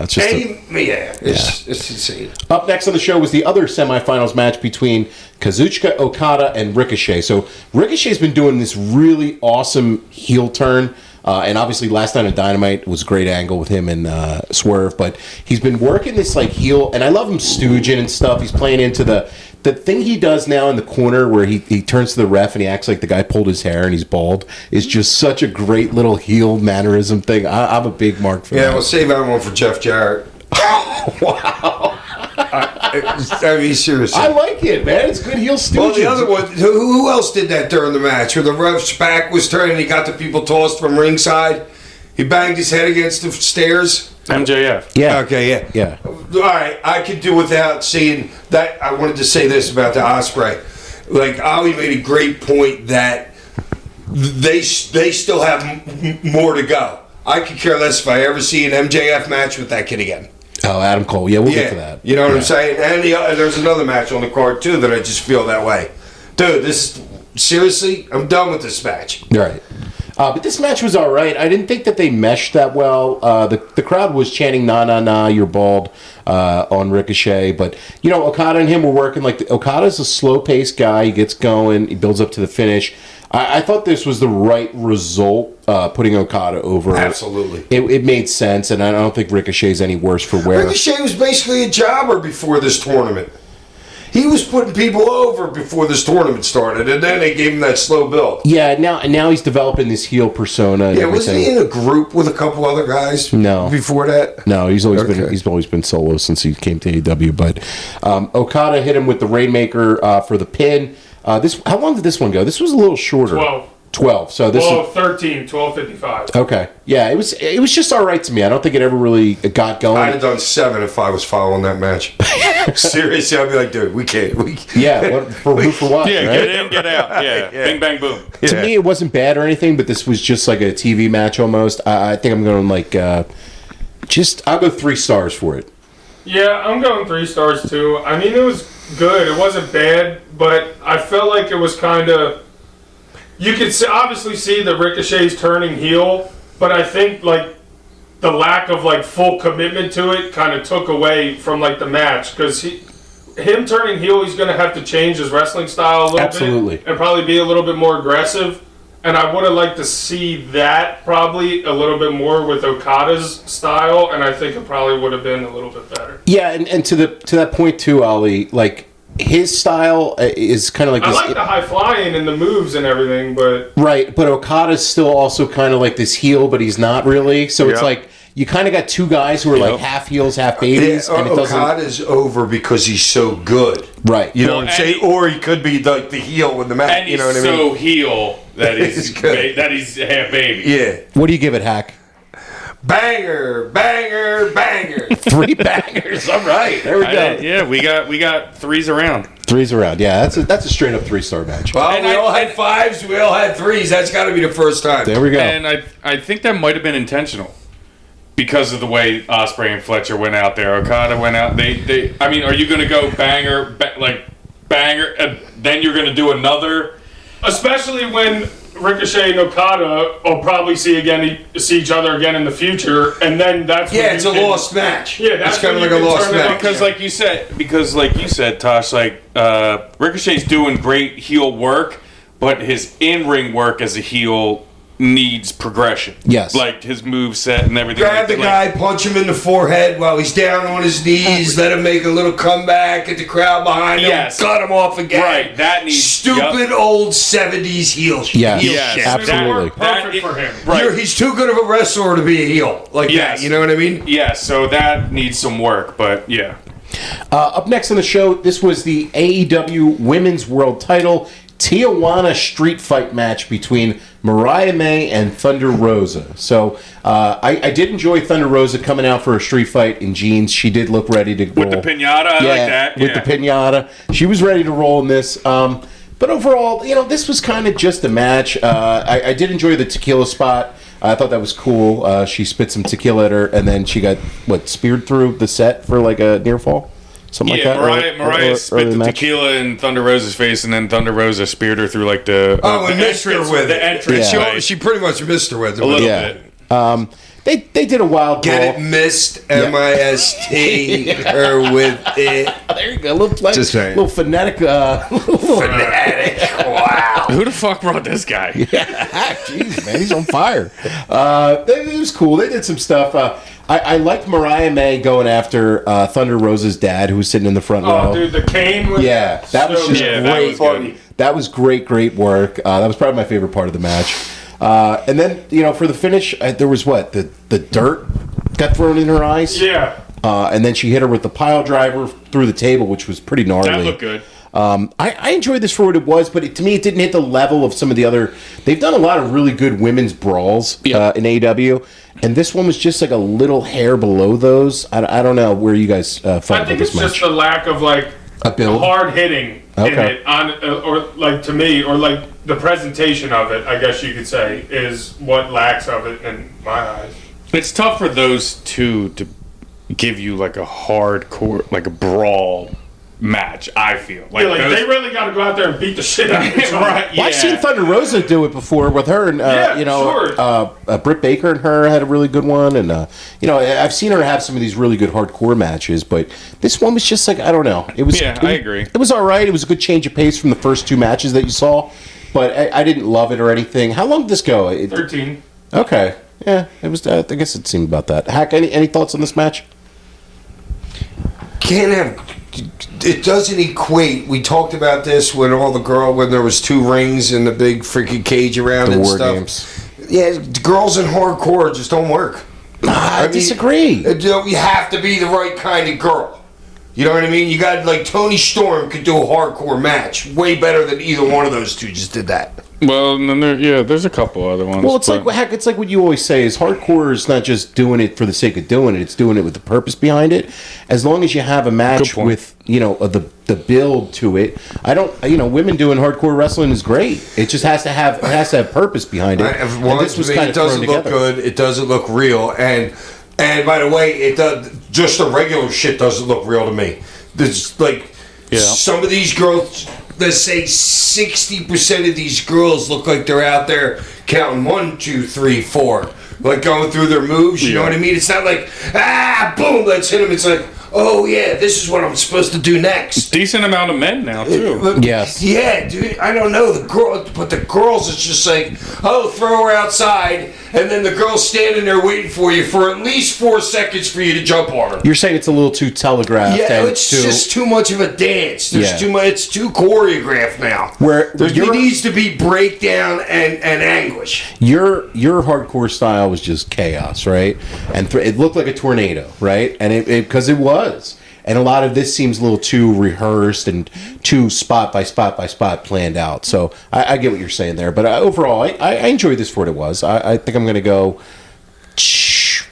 just it's insane. Up next on the show was the other semifinals match between Kazuchika Okada and Ricochet. So Ricochet's been doing this really awesome heel turn. And obviously last night on Dynamite was a great angle with him and Swerve. But he's been working this like heel, and I love him stooging and stuff. He's playing into the thing he does now in the corner where he turns to the ref and he acts like the guy pulled his hair and he's bald. Is just such a great little heel mannerism thing. I'm a big mark for that. Yeah, we'll save that one for Jeff Jarrett. Wow. I mean, seriously. I like it, man. It's good heel stooging. Well, the other one, who else did that during the match? Where the ref's back was turned and he got the people tossed from ringside? He banged his head against the stairs? MJF. Yeah. Okay, yeah. All right, I could do without seeing that. I wanted to say this about the Ospreay. Like, Ali made a great point that they still have more to go. I could care less if I ever see an MJF match with that kid again. Oh, Adam Cole. Yeah, we'll get to that. You know what I'm saying? And there's another match on the card, too, that I just feel that way. Dude, seriously, I'm done with this match. Right. But this match was all right. I didn't think that they meshed that well. The crowd was chanting, "Nah, nah, nah, you're bald," on Ricochet. But, Okada and him were working like... Okada's a slow-paced guy. He gets going. He builds up to the finish. I thought this was the right result, putting Okada over. Absolutely. It made sense, and I don't think Ricochet's any worse for wear. Ricochet was basically a jobber before this tournament. He was putting people over before this tournament started, and then they gave him that slow build. Yeah, now he's developing this heel persona and everything. Wasn't he in a group with a couple other guys? No. Before that? No, he's always been solo since he came to AEW. But Okada hit him with the Rainmaker for the pin. How long did this one go? This was a little shorter. 12. So this is 13, 12:55. Okay. Yeah, it was just all right to me. I don't think it ever really got going. I'd have done 7 if I was following that match. Seriously, I'd be like, dude, we can't. Yeah, for what? Yeah, right? get in, get out. Yeah, bing, bang, boom. Yeah. To me, it wasn't bad or anything, but this was just like a TV match almost. I think I'm going I'll go 3 stars for it. Yeah, I'm going 3 stars too. I mean, it was good. It wasn't bad, but I felt like it was kind of... You could obviously see that Ricochet's turning heel, but I think the lack of full commitment to it kind of took away from the match, because him turning heel, he's going to have to change his wrestling style a little bit and probably be a little bit more aggressive. And I would have liked to see that probably a little bit more with Okada's style, and I think it probably would have been a little bit better. Yeah, and to that point too, Ali, his style is kind of like I this... like the high flying and the moves and everything, but... Right, but Okada's still also kind of like this heel, but he's not really. So it's like, you kind of got 2 guys who are half heels, half babies. Yeah, and it doesn't... Okada's over because he's so good. Right. You know what I'm saying? Or he could be the heel with the match. And he's so heel that he's half baby. Yeah. What do you give it, Hack? Banger, banger, banger. 3 bangers. All right. There we go. We got 3s around. 3s around. Yeah, that's a straight up 3-star match. Well, we all had 5s. We all had 3s. That's got to be the first time. There we go. And I think that might have been intentional because of the way Ospreay and Fletcher went out there. Okada went out. I mean, are you going to go banger banger, and then you're gonna do another. Especially when Ricochet and Okada will probably see each other again in the future, and then that's when it's a lost match. Yeah, that's it's kind of when like a you can lost turn it match. on. Because like you said, Tosh, like Ricochet's doing great heel work, but his in-ring work as a heel needs progression. Yes. Like his move set and everything. Grab like the that. guy, punch him in the forehead while he's down on his knees, let him make a little comeback, get the crowd behind him, Yes. cut him off again. Right, that needs- stupid old 70s heel shit. Yes. Heel Yes. shit. Absolutely. Perfect for him. Right. He's too good of a wrestler to be a heel like Yes. that. You know what I mean? Yeah, so that needs some work, but yeah. Up next on the show, this was the AEW Women's World Title Tijuana Street Fight match between Mariah May and Thunder Rosa. So I did enjoy Thunder Rosa coming out for a street fight in jeans. She did look ready to roll. With the pinata, I like that. With the pinata. She was ready to roll in this. But overall, this was kind of just a match. I did enjoy the tequila spot. I thought that was cool. She spit some tequila at her, and then she got, speared through the set for like a near fall? Something like that? Mariah spit early the match? tequila in Thunder Rosa's face, and then Thunder Rosa speared her through like the and missed her with the it. entrance. Yeah. way. She pretty much missed her with it. A little Yeah. bit. They did a wild Get brawl. it? Missed. M-I-S-T. Her with it. There you go. A little, Just saying. little phonetic. Fanatic. Wow. Who the fuck brought this guy? Jeez, man, he's on fire. It was cool. They did some stuff. I liked Mariah May going after Thunder Rosa's dad, who was sitting in the front row. Oh, dude, the cane was Yeah, that was just Yeah, that great. was good. That was great work. That was probably my favorite part of the match. And then, for the finish, there was the dirt got thrown in her eyes. Yeah. And then she hit her with the pile driver through the table, which was pretty gnarly. That looked good. I enjoyed this for what it was, but to me, it didn't hit the level of some of the other. They've done a lot of really good women's brawls in AEW, and this one was just like a little hair below those. I don't know where you guys felt I about think this it's match. just the lack of A build? hard hitting in Okay. it on, or like to me, or like the presentation of it. I guess you could say is what lacks of it in my eyes. It's tough for those two to give you like a hardcore, like a brawl match. I feel They really got to go out there and beat the shit out of each other. right. Well, I've seen Thunder Rosa do it before with her, and sure. Britt Baker and her had a really good one, and I've seen her have some of these really good hardcore matches, but this one was just like, I don't know. It was. Yeah, I agree. It was all right. It was a good change of pace from the first two matches that you saw, but I didn't love it or anything. How long did this go? 13. Okay, yeah, it was. I guess it seemed about that. Hack, any thoughts on this match? Can't have. It doesn't equate. We talked about this when there was two rings and the big freaking cage around The and War stuff. Games. Yeah, girls in hardcore just don't work. I disagree. You have to be the right kind of girl. You know what I mean? You got Tony Storm could do a hardcore match way better than either one of those two just did that. Well, and then there's a couple other ones. Well, it's like what you always say is hardcore is not just doing it for the sake of doing it; it's doing it with the purpose behind it. As long as you have a match with the build to it, I don't women doing hardcore wrestling is great. It just has to have purpose behind it. Well, And this was kind it of thrown doesn't look together. good. It doesn't look real. And by the way, it does. Just the regular shit doesn't look real to me. There's some of these girls. Let's say 60% of these girls look like they're out there counting 1, 2, 3, 4, like going through their moves. You know what I mean? It's not like boom, let's hit them. It's like, oh yeah, this is what I'm supposed to do next. decent amount of men now too. Yes. Yeah, dude. I don't know but the girls, it's just like, oh, throw her outside, and then the girl's standing there waiting for you for at least 4 seconds for you to jump on her. You're saying it's a little too telegraphed. Yeah, and it's just too much of a dance. There's too much. It's too choreographed now. Where there your- needs to be breakdown and anguish. Your hardcore style was just chaos, right? And it looked like a tornado, right? And because it was. And a lot of this seems a little too rehearsed and too spot by spot planned out. So I get what you're saying there. But overall, I enjoyed this for what it was. I think I'm going to go...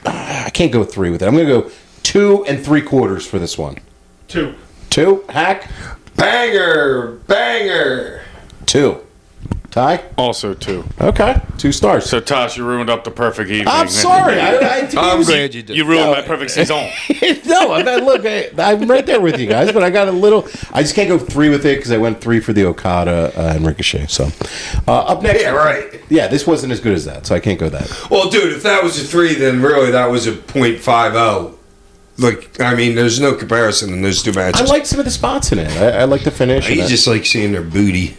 I can't go 3 with it. I'm going to go 2 3/4 for this one. 2. 2? Hack? Banger. 2. Ty? Also 2. Okay, 2 stars. So Tosh, you ruined up the perfect evening. I'm sorry. I'm glad you did. You ruined my perfect season. No, I'm right there with you guys, but I got a little. I just can't go 3 with it because I went 3 for the Okada and Ricochet. So up next, Yeah, right. Yeah, this wasn't as good as that, so I can't go that. Well, dude, if that was a 3, then really that was a .50. Like, I mean, there's no comparison in those 2 matches. I like some of the spots in it. I like the finish. You just like seeing their booty.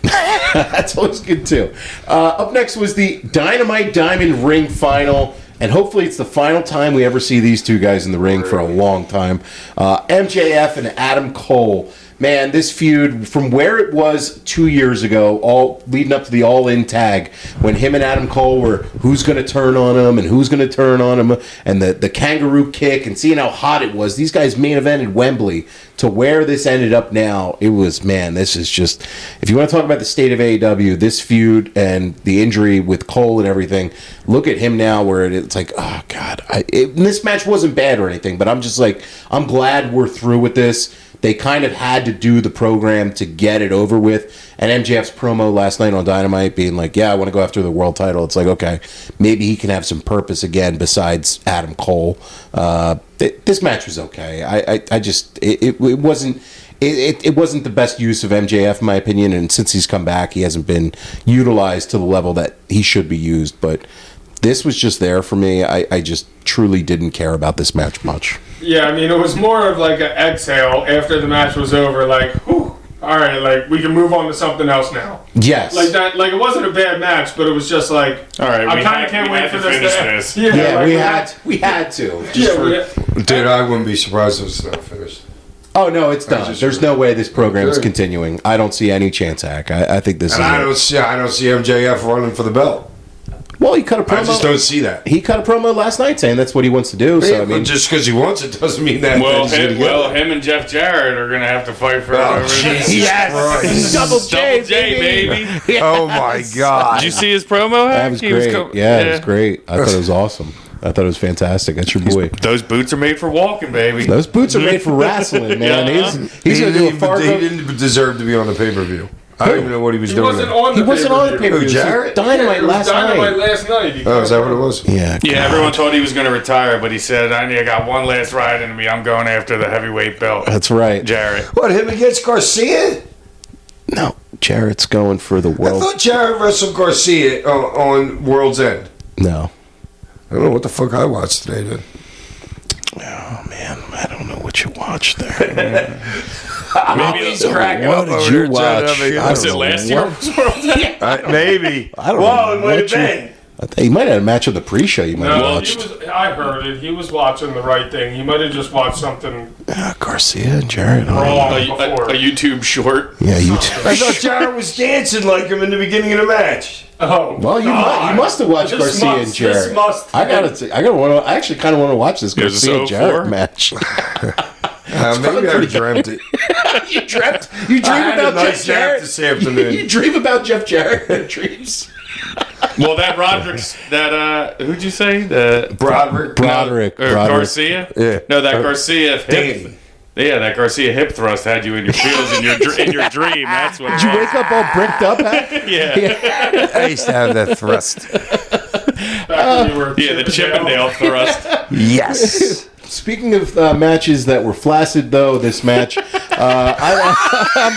That's always good too. Up next was the Dynamite Diamond Ring final, and hopefully it's the final time we ever see these 2 guys in the ring for a long time. MJF and Adam Cole. Man, this feud, from where it was 2 years ago, all leading up to the All-In tag, when him and Adam Cole were who's going to turn on him and who's going to turn on him, and the kangaroo kick, and seeing how hot it was. These guys main evented Wembley, to where this ended up now, it was, man, this is just, if you want to talk about the state of AEW, this feud and the injury with Cole and everything, look at him now where it's like, oh, God. This match wasn't bad or anything, but I'm just like, I'm glad we're through with this. They kind of had to do the program to get it over with. And MJF's promo last night on Dynamite being like, yeah, I want to go after the world title. It's like, okay, maybe he can have some purpose again besides Adam Cole. This match was okay. It wasn't the best use of MJF in my opinion. And since he's come back, he hasn't been utilized to the level that he should be used. But this was just there for me. I just truly didn't care about this match much. Yeah, I mean, it was more of like an exhale after the match was over. Like, whew, all right, like we can move on to something else now. Yes, like that. Like it wasn't a bad match, but it was just like, all right, I kind of can't wait for this. Yeah, like, we had to. Dude, I wouldn't be surprised if it's not finished. Oh no, it's done. There's no way this program is continuing. I don't see any chance, Hack. I think this. I don't see MJF running for the belt. Well, he cut a promo. I just don't see that. He cut a promo last night saying that's what he wants to do. So I mean, just because he wants it doesn't mean that. Him and Jeff Jarrett are going to have to fight for. Yes, Double J, baby. Oh my God! Did you see his promo? That was great. It was great. I thought it was awesome. I thought it was fantastic. That's your boy. Those boots are made for walking, baby. Those boots are made for wrestling, man. He's going to do a Fargo. He didn't deserve to be on the pay-per-view. I don't even know what he was doing. He wasn't on the pay-per-view. Jarrett? Dynamite last night. Oh, is that what it was? Yeah. Yeah, everyone thought he was going to retire, but he said, I got one last ride in me. I'm going after the heavyweight belt. That's right. Jarrett. What, him against Garcia? No, Jarrett's going for the world. I thought Jarrett wrestled Garcia on World's End. No. I don't know what the fuck I watched today, then. Oh, man. I don't know what you watched there. Maybe he's cracking what up did you watch? Was it last year? Maybe. I don't know. It might have been. He might have had a match of the pre-show you might have No, watched. I heard it. He was watching the right thing. He might have just watched something Garcia and Jarrett. wrong A before. YouTube short. Yeah, YouTube. I thought Jarrett was dancing like him in the beginning of the match. Oh, Well, you must have watched This Garcia and must- Jarrett. this must- I actually kind of want to watch this Is this Garcia and Jarrett 04? match. Maybe I dreamt it. You dream I had about a nice Jeff Jarrett nap this afternoon. You dream about Jeff Jarrett in dreams. Well, that Roderick's, who'd you say? Broderick. Garcia? Yeah. No, that Garcia hip. Danny. Yeah, that Garcia hip thrust had you in your feels in your dream. That's what. Did you wake up all bricked up? Hank? Yeah. I used to have that thrust. Yeah, the Chippendale thrust. Yes. Speaking of matches that were flaccid, though, this match, I'm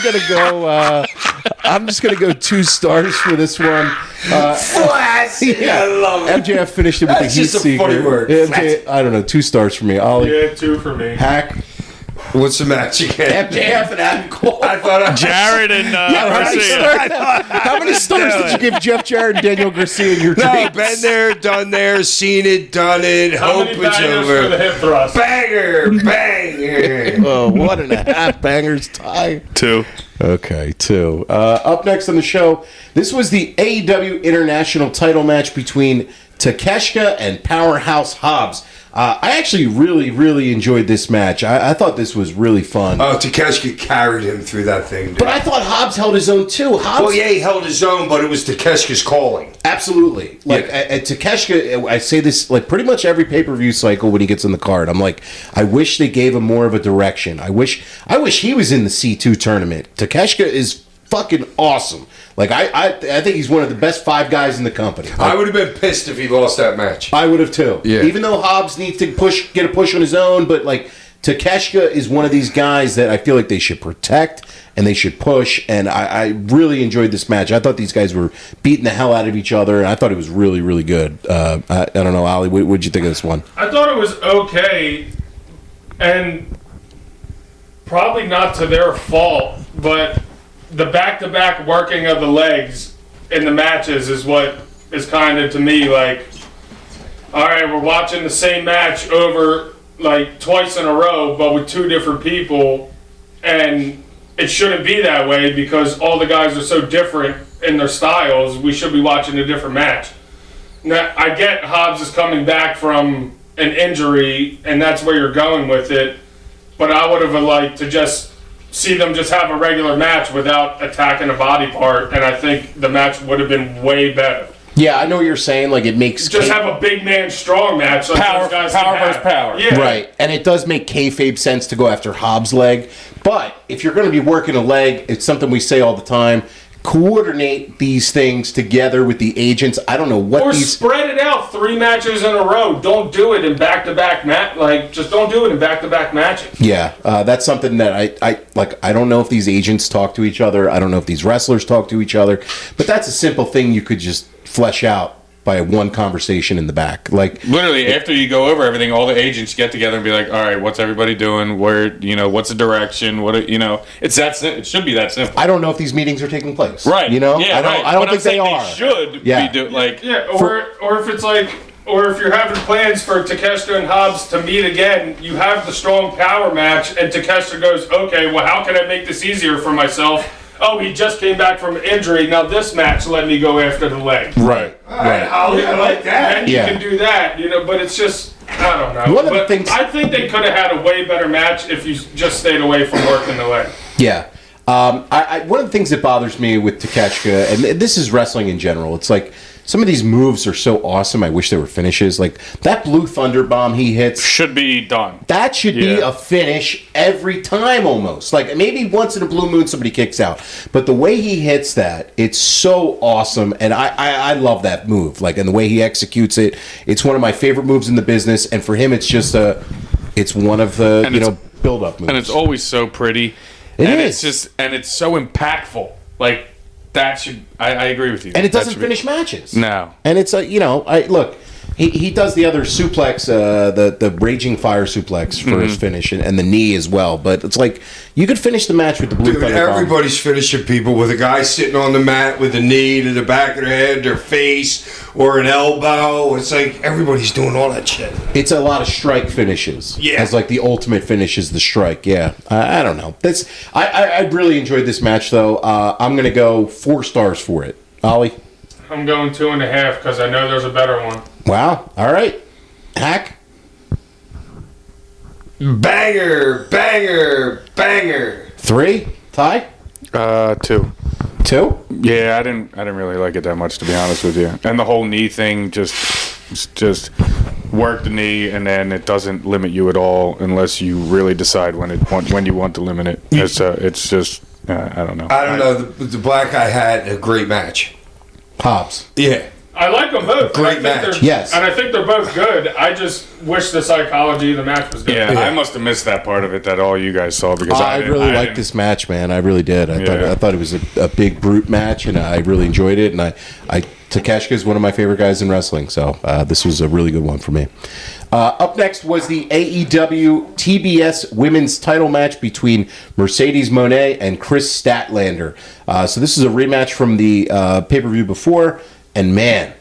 just gonna go 2 stars for this one. Flaccid. Yeah. I love it. MJF finished it with That's the heat just a seeker. funny word. I don't know, 2 stars for me. Ollie, Yeah, 2 for me. Hack, What's the match again? MJF and Adam Cole. I thought Jared and How many stars did you give Jeff Jarrett and Daniel Garcia in your No, dreams? been there, done there, seen it, done it. How Hope many it's bangers for the over. hip thrust? Banger, banger. Oh, 1.5 bangers tie. 2. Okay, 2. Up next on the show, this was the AEW International title match between Takeshita and Powerhouse Hobbs. I actually really, really enjoyed this match. I thought this was really fun. Oh, Takeshita carried him through that thing, dude. But I thought Hobbs held his own too. Well, yeah, he held his own, but it was Takeshita's calling. Absolutely. Like, at Takeshita, I say this like pretty much every pay-per-view cycle when he gets in the card. I'm like, I wish they gave him more of a direction. I wish he was in the C2 tournament. Takeshita is fucking awesome. Like I think he's one of the best 5 guys in the company. I would have been pissed if he lost that match. I would have too. Yeah. Even though Hobbs needs to get a push on his own, but like Takeshita is one of these guys that I feel like they should protect and they should push. And I really enjoyed this match. I thought these guys were beating the hell out of each other, and I thought it was really, really good. I don't know, Ali, what'd you think of this one? I thought it was okay, and probably not to their fault, but the back-to-back working of the legs in the matches is what is kind of, to me, like, all right, we're watching the same match over like twice in a row, but with 2 different people, and it shouldn't be that way because all the guys are so different in their styles. We should be watching a different match. Now, I get Hobbs is coming back from an injury, and that's where you're going with it, but I would have liked to just see them just have a regular match without attacking a body part, and I think the match would have been way better. Yeah, I know what you're saying. Like, it makes Just have a big man strong match. Like Power- those guys power can versus have. power. Yeah. right, and it does make kayfabe sense to go after Hobbs' leg. But if you're going to be working a leg, it's something we say all the time. Coordinate these things together with the agents. I don't know what Or these. spread it out 3 matches in a row. Don't do it in back-to-back just don't do it in back-to-back matches. Yeah, that's something that I like. I don't know if these agents talk to each other. I don't know if these wrestlers talk to each other. But that's a simple thing you could just flesh out by one conversation in the back. Like, Literally, after you go over everything, all the agents get together and be like, "All right, what's everybody doing? Where, what's the direction? It's that. It should be that simple." I don't know if these meetings are taking place. Right. Yeah, I don't. Right. I don't But I'm think they saying are. should Yeah. be like. Yeah, or if it's like, or if you're having plans for Takeshita and Hobbs to meet again, you have the strong power match, and Takeshita goes, okay, well, how can I make this easier for myself? Oh, he just came back from injury. Now this match, let me go after the leg. Right. Right. I like that. And you Yeah. can do that, but it's just, I don't know. One of the But things- I think they could have had a way better match if you just stayed away from working the leg. Yeah. One of the things that bothers me with Takeshita, and this is wrestling in general, it's like some of these moves are so awesome. I wish they were finishes. Like that blue thunder bomb he hits. Should be done. That should be Yeah. a finish every time almost. Like maybe once in a blue moon somebody kicks out. But the way he hits that, it's so awesome. And I love that move. Like, and the way he executes it, it's one of my favorite moves in the business. And for him, it's just it's one of the, build-up moves. And it's always so pretty. It and is. It's so impactful. Like, that should, I agree with you. And it That doesn't should be- finish matches. No. And it's look, he does the other suplex, the raging fire suplex for his finish, and the knee as well. But it's like you could finish the match with the blue Dude, thunder bomb. everybody's finishing people with a guy sitting on the mat with a knee to the back of their head, their face, or an elbow. It's like everybody's doing all that shit. It's a lot of strike finishes. Yeah. As like the ultimate finish is the strike. Yeah. I don't know. I really enjoyed this match though. I'm gonna go 4 stars for it. Ollie. I'm going 2.5 because I know there's a better one. Wow. All right. Hack. Banger, banger, banger. 3. Ty. 2. 2. Yeah, I didn't really like it that much, to be honest with you. And the whole knee thing just work the knee, and then it doesn't limit you at all unless you really decide when you want to limit it. It's just I don't know. I don't know. The black guy had a great match. Hobbs. Yeah. I like them both. Great and I think match. they're- Yes. And I think they're both good. I just wish the psychology of the match was different. Yeah, I must have missed that part of it that all you guys saw because I really liked this match, man. I really did. I thought it was a big brute match, and I really enjoyed it. And Takeshita is one of my favorite guys in wrestling, so this was a really good one for me. Up next was the AEW TBS Women's Title match between Mercedes Moné and Chris Statlander. So this is a rematch from the pay-per-view before, and man,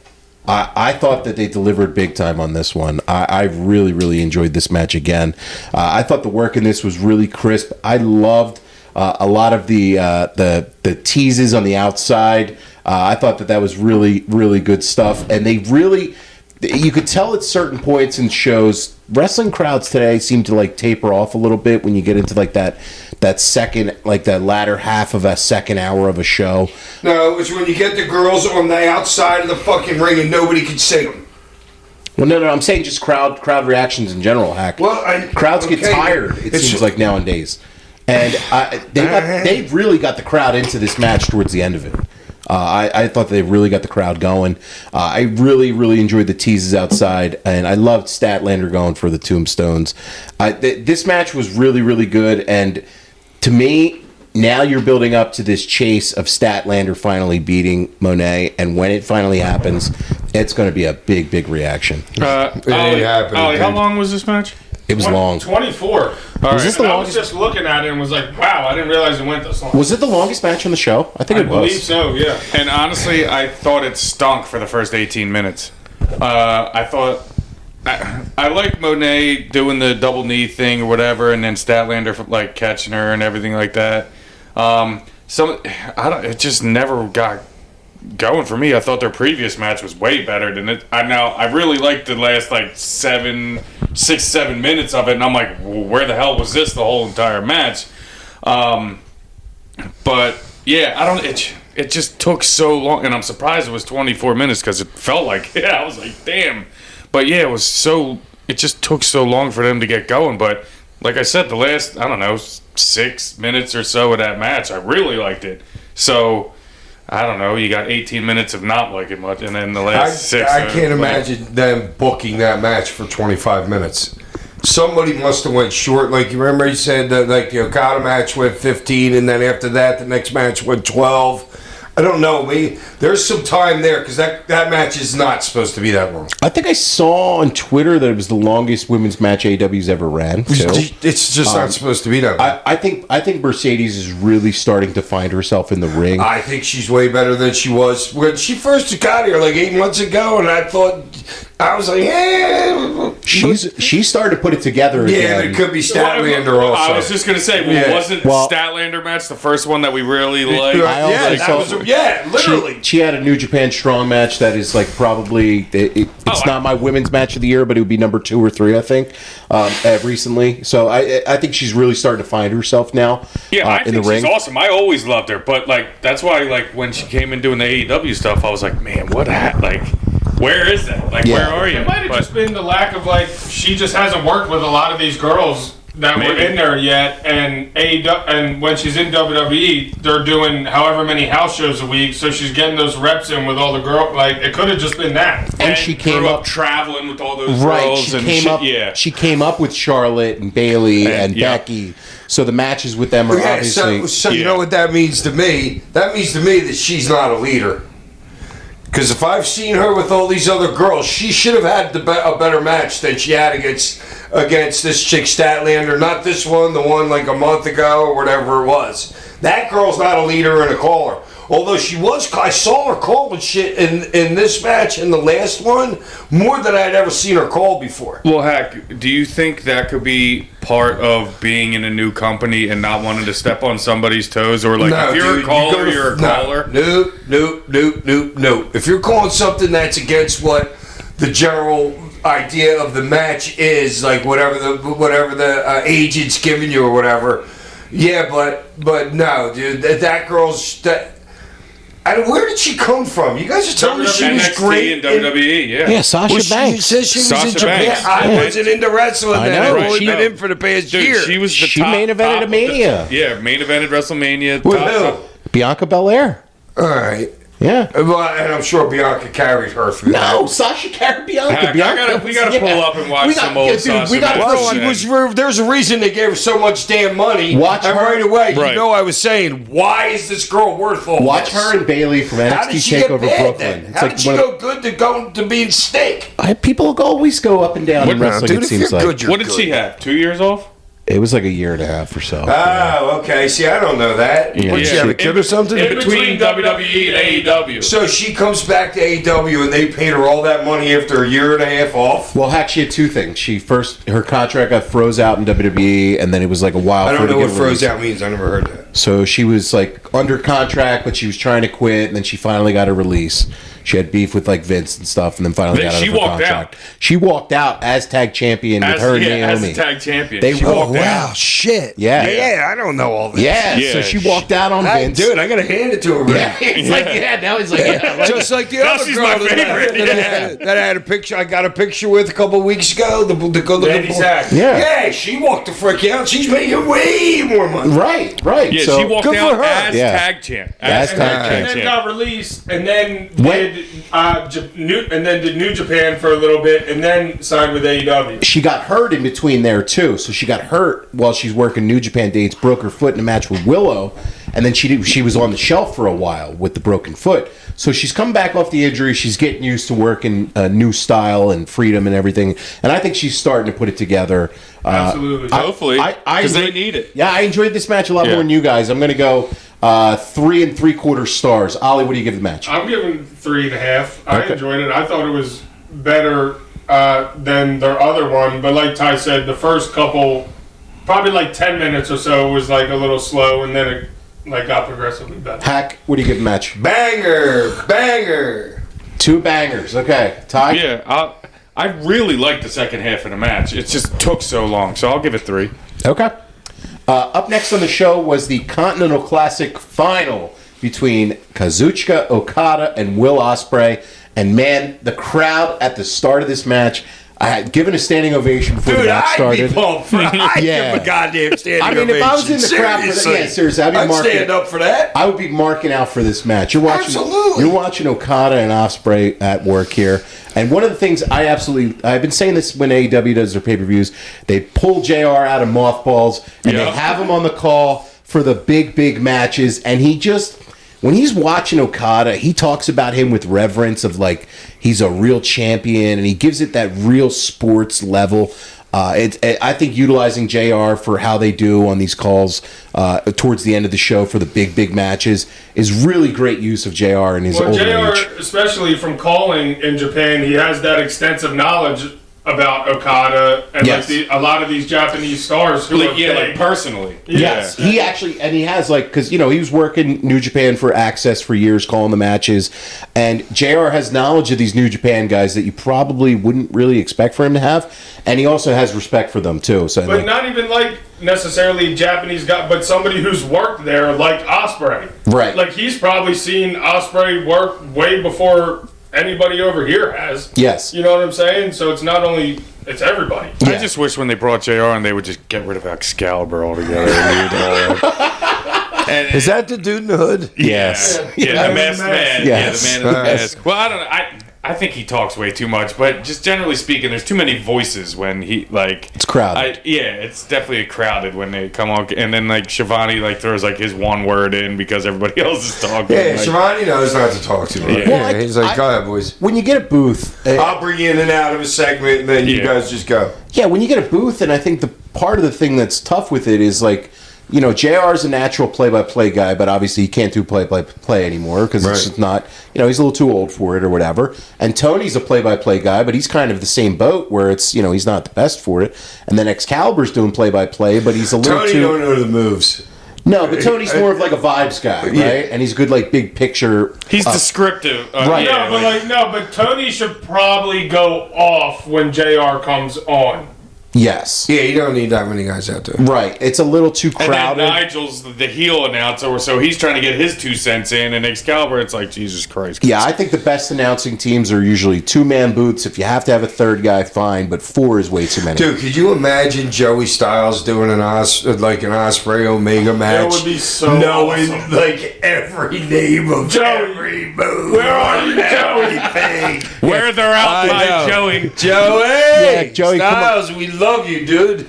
I thought that they delivered big time on this one. I really, really enjoyed this match again. I thought the work in this was really crisp. I loved a lot of the teases on the outside. I thought that was really, really good stuff. And they really, you could tell at certain points in shows, wrestling crowds today seem to like taper off a little bit when you get into like that second, like that latter half of a second hour of a show. No, it's when you get the girls on the outside of the fucking ring and nobody can see them. Well, no, I'm saying just crowd reactions in general, Hack. Well, crowds get okay, tired, it it's- seems like nowadays. And they really got the crowd into this match towards the end of it. I thought they really got the crowd going. I really, really enjoyed the teases outside, and I loved Statlander going for the tombstones. This match was really, really good, and to me, now you're building up to this chase of Statlander finally beating Monet, and when it finally happens, it's going to be a big, big reaction. It ain't happening. Ollie, how dude. long was this match? It was long. 24. Was this the I longest? was just looking at it and was like, wow, I didn't realize it went this long. Was it the longest match on the show? I think I it was. believe so, yeah. And honestly, I thought it stunk for the first 18 minutes. I thought I like Monet doing the double knee thing or whatever, and then Statlander like catching her and everything like that. It just never got going for me. I thought their previous match was way better than it. I really liked the last like 6-7 minutes of it, and I'm like, well, where the hell was this the whole entire match? But yeah, I don't. It just took so long, and I'm surprised it was 24 minutes because it felt like I was like, damn. But yeah, it was so. It just took so long for them to get going. But like I said, the last 6 minutes or so of that match, I really liked it. So. I don't know. You got 18 minutes of not liking much, and then the last 6. I can't imagine them booking that match for 25 minutes. Somebody must have went short. Like, you remember he said that like the Okada match went 15, and then after that, the next match went 12. I don't know. There's some time there because that match is not supposed to be that long. I think I saw on Twitter that it was the longest women's match AEW's ever ran. Too. It's just not supposed to be that long. I think Mercedes is really starting to find herself in the ring. I think she's way better than she was when she first got here like 8 months ago, and I was like, yeah. She's started to put it together again. Yeah, but it could be Statlander also. I was just gonna say, wasn't Statlander match the first one that we really liked? Literally. She had a New Japan Strong match that is like probably it's not my women's match of the year, but it would be number 2 or 3, I think, recently. So I think she's really starting to find herself now. Yeah, I in think the ring. she's awesome. I always loved her, but like that's why like when she came in doing the AEW stuff, I was like, man, where is that? Like, where are you? It might have just been the lack of like she just hasn't worked with a lot of these girls that were in there yet, and when she's in WWE, they're doing however many house shows a week, so she's getting those reps in with all the girls. Like, it could have just been that. And she came up traveling with all those right. girls. She came up with Charlotte and Bayley and Becky. So the matches with them are obviously. So you know what that means to me? That means to me that she's not a leader. Because if I've seen her with all these other girls, she should have had a better match than she had against this chick Statlander. Not this one, the one like a month ago or whatever it was. That girl's not a leader and a caller. Although I saw her calling shit in this match and the last one more than I had ever seen her call before. Well, heck, do you think that could be part of being in a new company and not wanting to step on somebody's toes? Or like, if you're a caller, you're a caller? No. If you're calling something that's against what the general idea of the match is, like whatever the agent's giving you or whatever, yeah, but no, dude, that girl's where did she come from? You guys are telling me she was great in WWE. Yeah, Sasha Banks. She said she was Sasha in Japan. Banks. I wasn't into wrestling then. know. I've only She- been in for the past Dude, year. she was the She top, main evented top a Mania. main evented WrestleMania. With top- who? Bianca Belair. All right. Yeah. Well, and I'm sure Bianca carried her through No, that. Sasha carried Bianca. Heck, we gotta pull up and watch some old Sasha. Well, matches. there's a reason they gave her so much damn money. Watch and her. right away, Right. you know I was saying, why is this girl worth all Watch this? her and Bayley from How did NXT she get TakeOver bad Brooklyn. then? It's How like did she go good to being steak? people always go up and down in wrestling. Dude, it if seems you're like good, you're What did she have? 2 years off? it was like a year and a half or so. Oh, okay. See, I don't know that. Yeah. What, did she have a kid or something? In between WWE and AEW. So she comes back to AEW and they paid her all that money after a year and a half off? Well, heck, she had two things. Her contract got froze out in WWE, and then it was like a while. I for her don't to know get what froze released. out means. I never heard that. So she was like under contract, but she was trying to quit, and then she finally got a release. She had beef with like Vince and stuff, and then finally got out of her contract. She walked out as tag champion with her and Naomi. As a tag champion. They She walked walked out. out. shit. Yeah. I don't know all this. Yeah, Yeah, so she walked out on Vince. Dude, I gotta hand it to her. Yeah, he's like, now he's like, Just like the Now other she's girl my that, favorite. that I had a picture. I got a picture with a couple weeks ago. Lady Sack. Yeah. She walked the frick out. She's making way more money. Right. Yeah, Yeah, So she walked good for out her. as Yeah. tag champ. As tag and champ. then got released, and then When- did New Japan for a little bit, and then signed with AEW. She got hurt in between there too, so she got hurt while she's working New Japan dates. Broke her foot in a match with Willow, and then she was on the shelf for a while with the broken foot. So she's come back off the injury. She's getting used to working a new style and freedom and everything. And I think she's starting to put it together. Absolutely. Hopefully, I because they enjoyed- need it. Yeah, I enjoyed this match a lot Yeah. more than you guys. I'm going to go 3 3/4 stars. Ollie, what do you give the match? I'm giving 3.5. I Okay. enjoyed it. I thought it was better than their other one, but like Ty said, the first couple, probably like 10 minutes or so, was like a little slow, and then it like got progressively better. Hack, what do you give the match? Banger. 2 bangers. Okay, Ty. Yeah, I really liked the second half of the match. It just took so long, so I'll give it 3. Okay. Up next on the show was the Continental Classic final between Kazuchika Okada and Will Ospreay. And man, the crowd at the start of this match, I had given a standing ovation before the Dude, match I'd started. be pumped for I'd Yeah. give a goddamn standing I mean, if I was in the ovation. crowd for that, Seriously. yeah, seriously, I'd be I'd marking stand up for that. I would be marking out for this match. You're watching, Absolutely. You're watching Okada and Ospreay at work here. And one of the things I've been saying this when AEW does their pay-per-views, they pull JR out of mothballs and they Yeah. have him on the call for the big matches. And he just, when he's watching Okada, he talks about him with reverence of like, he's a real champion and he gives it that real sports level. I think utilizing JR for how they do on these calls towards the end of the show for the big matches is really great use of JR in his Well, older JR, age. especially from calling in Japan, he has that extensive knowledge about Okada and Yes. like a lot of these Japanese stars who are Like personally. Yes, he actually, and he has like, because he was working New Japan for Access for years, calling the matches, and JR has knowledge of these New Japan guys that you probably wouldn't really expect for him to have, and he also has respect for them too. So, But like, not even like necessarily Japanese guy, but somebody who's worked there, like Ospreay. Right. Like he's probably seen Ospreay work way before anybody over here has. yes, You know what I'm saying? So it's not only, it's everybody. Yeah. I just wish when they brought JR and they would just get rid of Excalibur altogether. And Is that the dude in the hood? yes, yeah, the masked man. Yes. Yeah, the man in the Yes. mask. Well, I don't know. I think he talks way too much, but just generally speaking, there's too many voices when he like. It's crowded. It's definitely crowded when they come on, and then like Shivani like throws like his one word in because everybody else is talking. Yeah, like, Shivani knows not to talk too much. Yeah. Well, He's like, go ahead, boys. when you get a booth, I'll bring you in and out of a segment, and then you Yeah. guys just go. yeah, when you get a booth, and I think the part of the thing that's tough with it is like, JR is a natural play-by-play guy, but obviously he can't do play-by-play anymore because it's Right. just not, he's a little too old for it or whatever. And Tony's a play-by-play guy, but he's kind of the same boat where it's, he's not the best for it. And then Excalibur's doing play-by-play, but he's a little Tony too... don't know the moves. No, but Tony's more of like a vibes guy, right? Yeah. And he's good like big picture. He's descriptive. Right. Yeah, But Tony should probably go off when JR comes on. Yes. Yeah, you don't need that many guys out there. Right. It's a little too And then crowded. Nigel's the heel announcer, so he's trying to get his 2 cents in, and Excalibur, it's like, Jesus Christ. Yeah, I think the best announcing teams are usually 2-man booths. If you have to have a third guy, fine, but 4 is way too many. Dude, could you imagine Joey Styles doing an Ospreay Omega match? would be so knowing awesome. like every name of Joey, every move. where are you, Joey? Everything. Where they're out I by know. Joey. Joey! Yeah, Joey, come on. Styles, we love you, dude.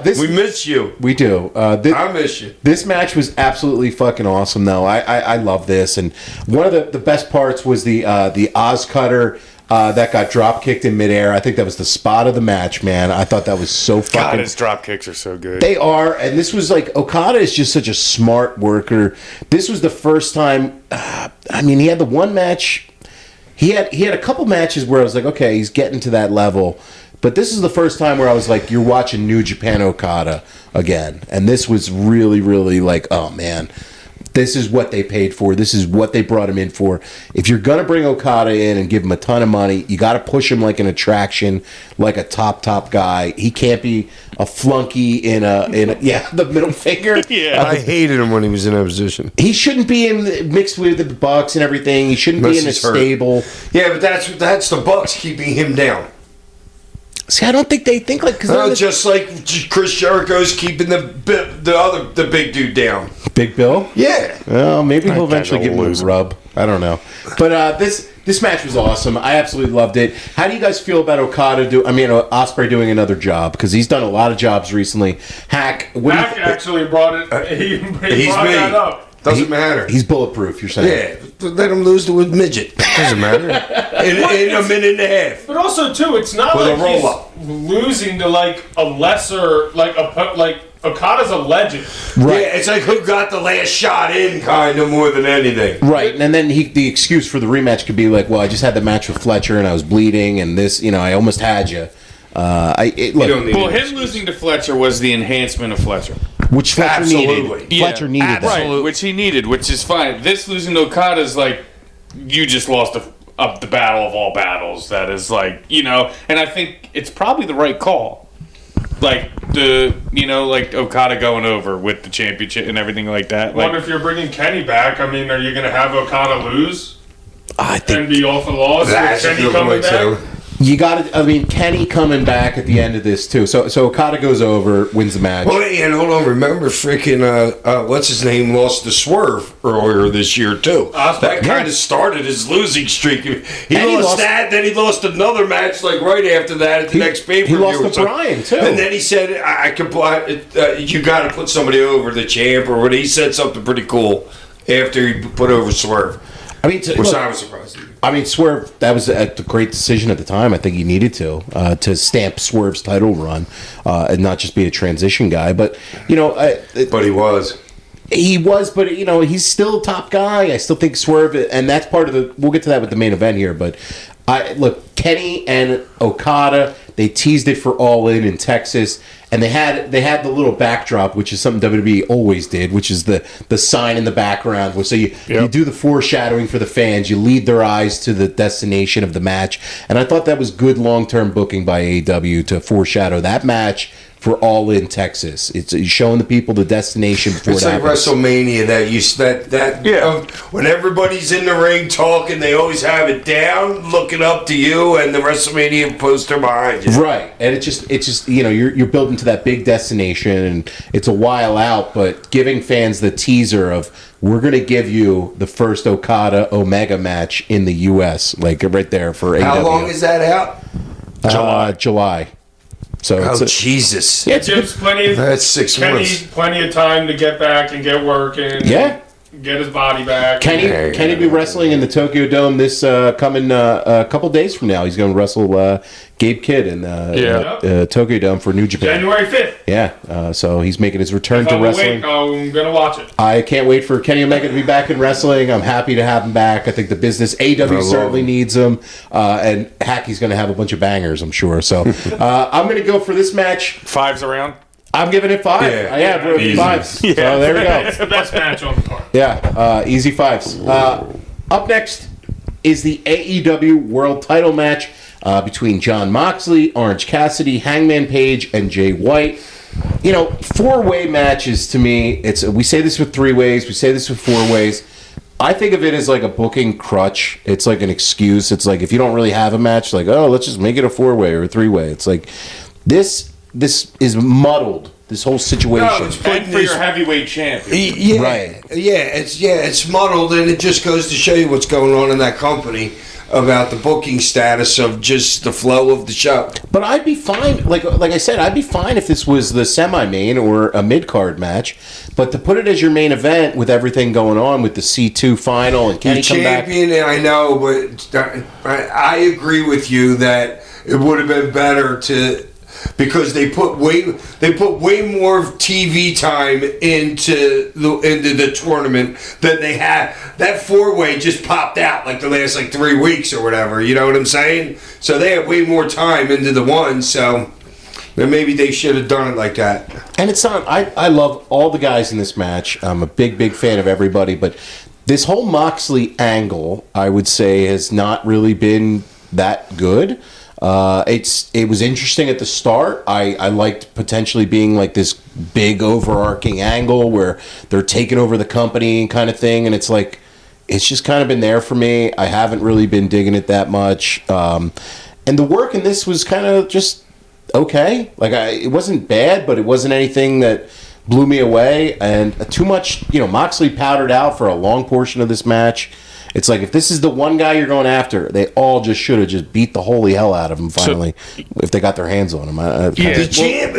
This we miss you. we do. I miss you. This match was absolutely fucking awesome, though. I love this, and one of the best parts was the Oz Cutter that got drop kicked in midair. I think that was the spot of the match, man. I thought that was so God, fucking. his drop kicks are so good. They are, and this was like Okada is just such a smart worker. This was the first time. He had the one match. He had a couple matches where I was like, okay, he's getting to that level. But this is the first time where I was like, you're watching New Japan Okada again. And this was really, really like, oh, man. This is what they paid for. This is what they brought him in for. If you're going to bring Okada in and give him a ton of money, you got to push him like an attraction, like a top guy. He can't be a flunky in a the middle finger. Yeah. I hated him when he was in that position. He shouldn't be mixed with the Bucks and everything. He shouldn't be Unless in a he's hurt. stable. Yeah, but that's the Bucks keeping him down. See, I don't think they think like because No, just like Chris Jericho's keeping the big dude down. Big Bill. Yeah. Well, maybe he'll That eventually guy's a give him a loser. rub. I don't know. But this match was awesome. I absolutely loved it. How do you guys feel about Ospreay doing another job? Because he's done a lot of jobs recently. Hack. Hack actually brought it. He He's brought me. that up. Doesn't matter. He's bulletproof, you're saying? Yeah, let him lose to a midget. Doesn't matter. in a minute and a half. But also too, it's not With a like he's roll-up. losing to like a lesser, like Okada's a legend. Right. Yeah, it's like who got the last shot in, kind of, more than anything. Right, and then the excuse for the rematch could be like, well, I just had the match with Fletcher and I was bleeding, and this, I almost had you. don't need Well, an him excuse. losing to Fletcher was the enhancement of Fletcher. Which Fletcher Absolutely. needed. Fletcher needed that. Right, which he needed, which is fine. This losing to Okada is like, you just lost the battle of all battles. That is like, and I think it's probably the right call. Like like Okada going over with the championship and everything like that. What Like, if you're bringing Kenny back? I mean, are you going to have Okada lose I and think be off a loss with That's a Kenny good coming point, back? too. you got to. Kenny coming back at the end of this too. So Okada goes over, wins the match. Well, and hold on. Remember, freaking what's his name lost to Swerve earlier this year too. That kind of started his losing streak. He lost that, then he lost another match like right after that at the next pay-per-view. He lost to Bryan too. And then he said, "I can you got to put somebody over the champ," or what? He said something pretty cool after he put over Swerve, which I was surprised. Swerve, that was a great decision at the time. I think he needed to stamp Swerve's title run and not just be a transition guy. But, But he was. he was, but, he's still a top guy. I still think Swerve, and that's part of we'll get to that with the main event here. But, look, Kenny and Okada, they teased it for All In Texas. And they had the little backdrop, which is something WWE always did, which is the sign in the background. So you do the foreshadowing for the fans. You lead their eyes to the destination of the match. And I thought that was good long-term booking by AEW to foreshadow that match for All In Texas. It's showing the people the destination before It's it like happens. WrestleMania when everybody's in the ring talking, they always have it down, looking up to you, and the WrestleMania poster behind you. Right, and it's just you're building to that big destination, and it's a while out, but giving fans the teaser of we're going to give you the first Okada Omega match in the U.S. like right there for AEW. How long is that out? July. So Oh, it's Jesus. yeah, it's a Gives good, That's 6 Kenny months. plenty of time to get back and get working. Yeah. Get his body back. Kenny be wrestling in the Tokyo Dome this coming a couple days from now. He's going to wrestle Gabe Kidd in Tokyo Dome for New Japan. January 5th. Yeah, so he's making his return to I'm wrestling. I'm going to watch it. I can't wait for Kenny Omega to be back in wrestling. I'm happy to have him back. I think the business, AEW certainly needs him. And Hacky's going to have a bunch of bangers, I'm sure. So I'm going to go for this match. fives around. I'm giving it 5. Yeah. I have Easy. 5s. So there we go. It's the best match on the card. Yeah, easy 5s. Up next is the AEW World Title match between Jon Moxley, Orange Cassidy, Hangman Page, and Jay White. 4-way matches to me. We say this with 3 ways. We say this with 4 ways. I think of it as like a booking crutch. It's like an excuse. It's like if you don't really have a match, like, oh, let's just make it a 4-way or a 3-way. It's like this is muddled. This whole situation. No, it's And for your heavyweight champion. Yeah, Right. it's muddled, and it just goes to show you what's going on in that company about the booking status of just the flow of the show. But I'd be fine. Like I said, I'd be fine if this was the semi-main or a mid-card match. But to put it as your main event with everything going on with the C2 final and Kenny The come back. champion, I know, but I agree with you that it would have been better to. Because they put way more TV time into the tournament than they had. That 4-way just popped out like the last 3 weeks or whatever. You know what I'm saying? So they had way more time into the one. So then maybe they should have done it like that. And it's not. I love all the guys in this match. I'm a big fan of everybody. But this whole Moxley angle, I would say, has not really been that good. It was interesting at the start. I liked potentially being like this big overarching angle where they're taking over the company and kind of thing, and it's just kind of been there for me. I haven't really been digging it that much, and the work in this was kind of just okay. Like it wasn't bad, but it wasn't anything that blew me away. And too much, Moxley powdered out for a long portion of this match. It's like, if this is the one guy you're going after, they all just should have just beat the holy hell out of him finally, if they got their hands on him. The champ,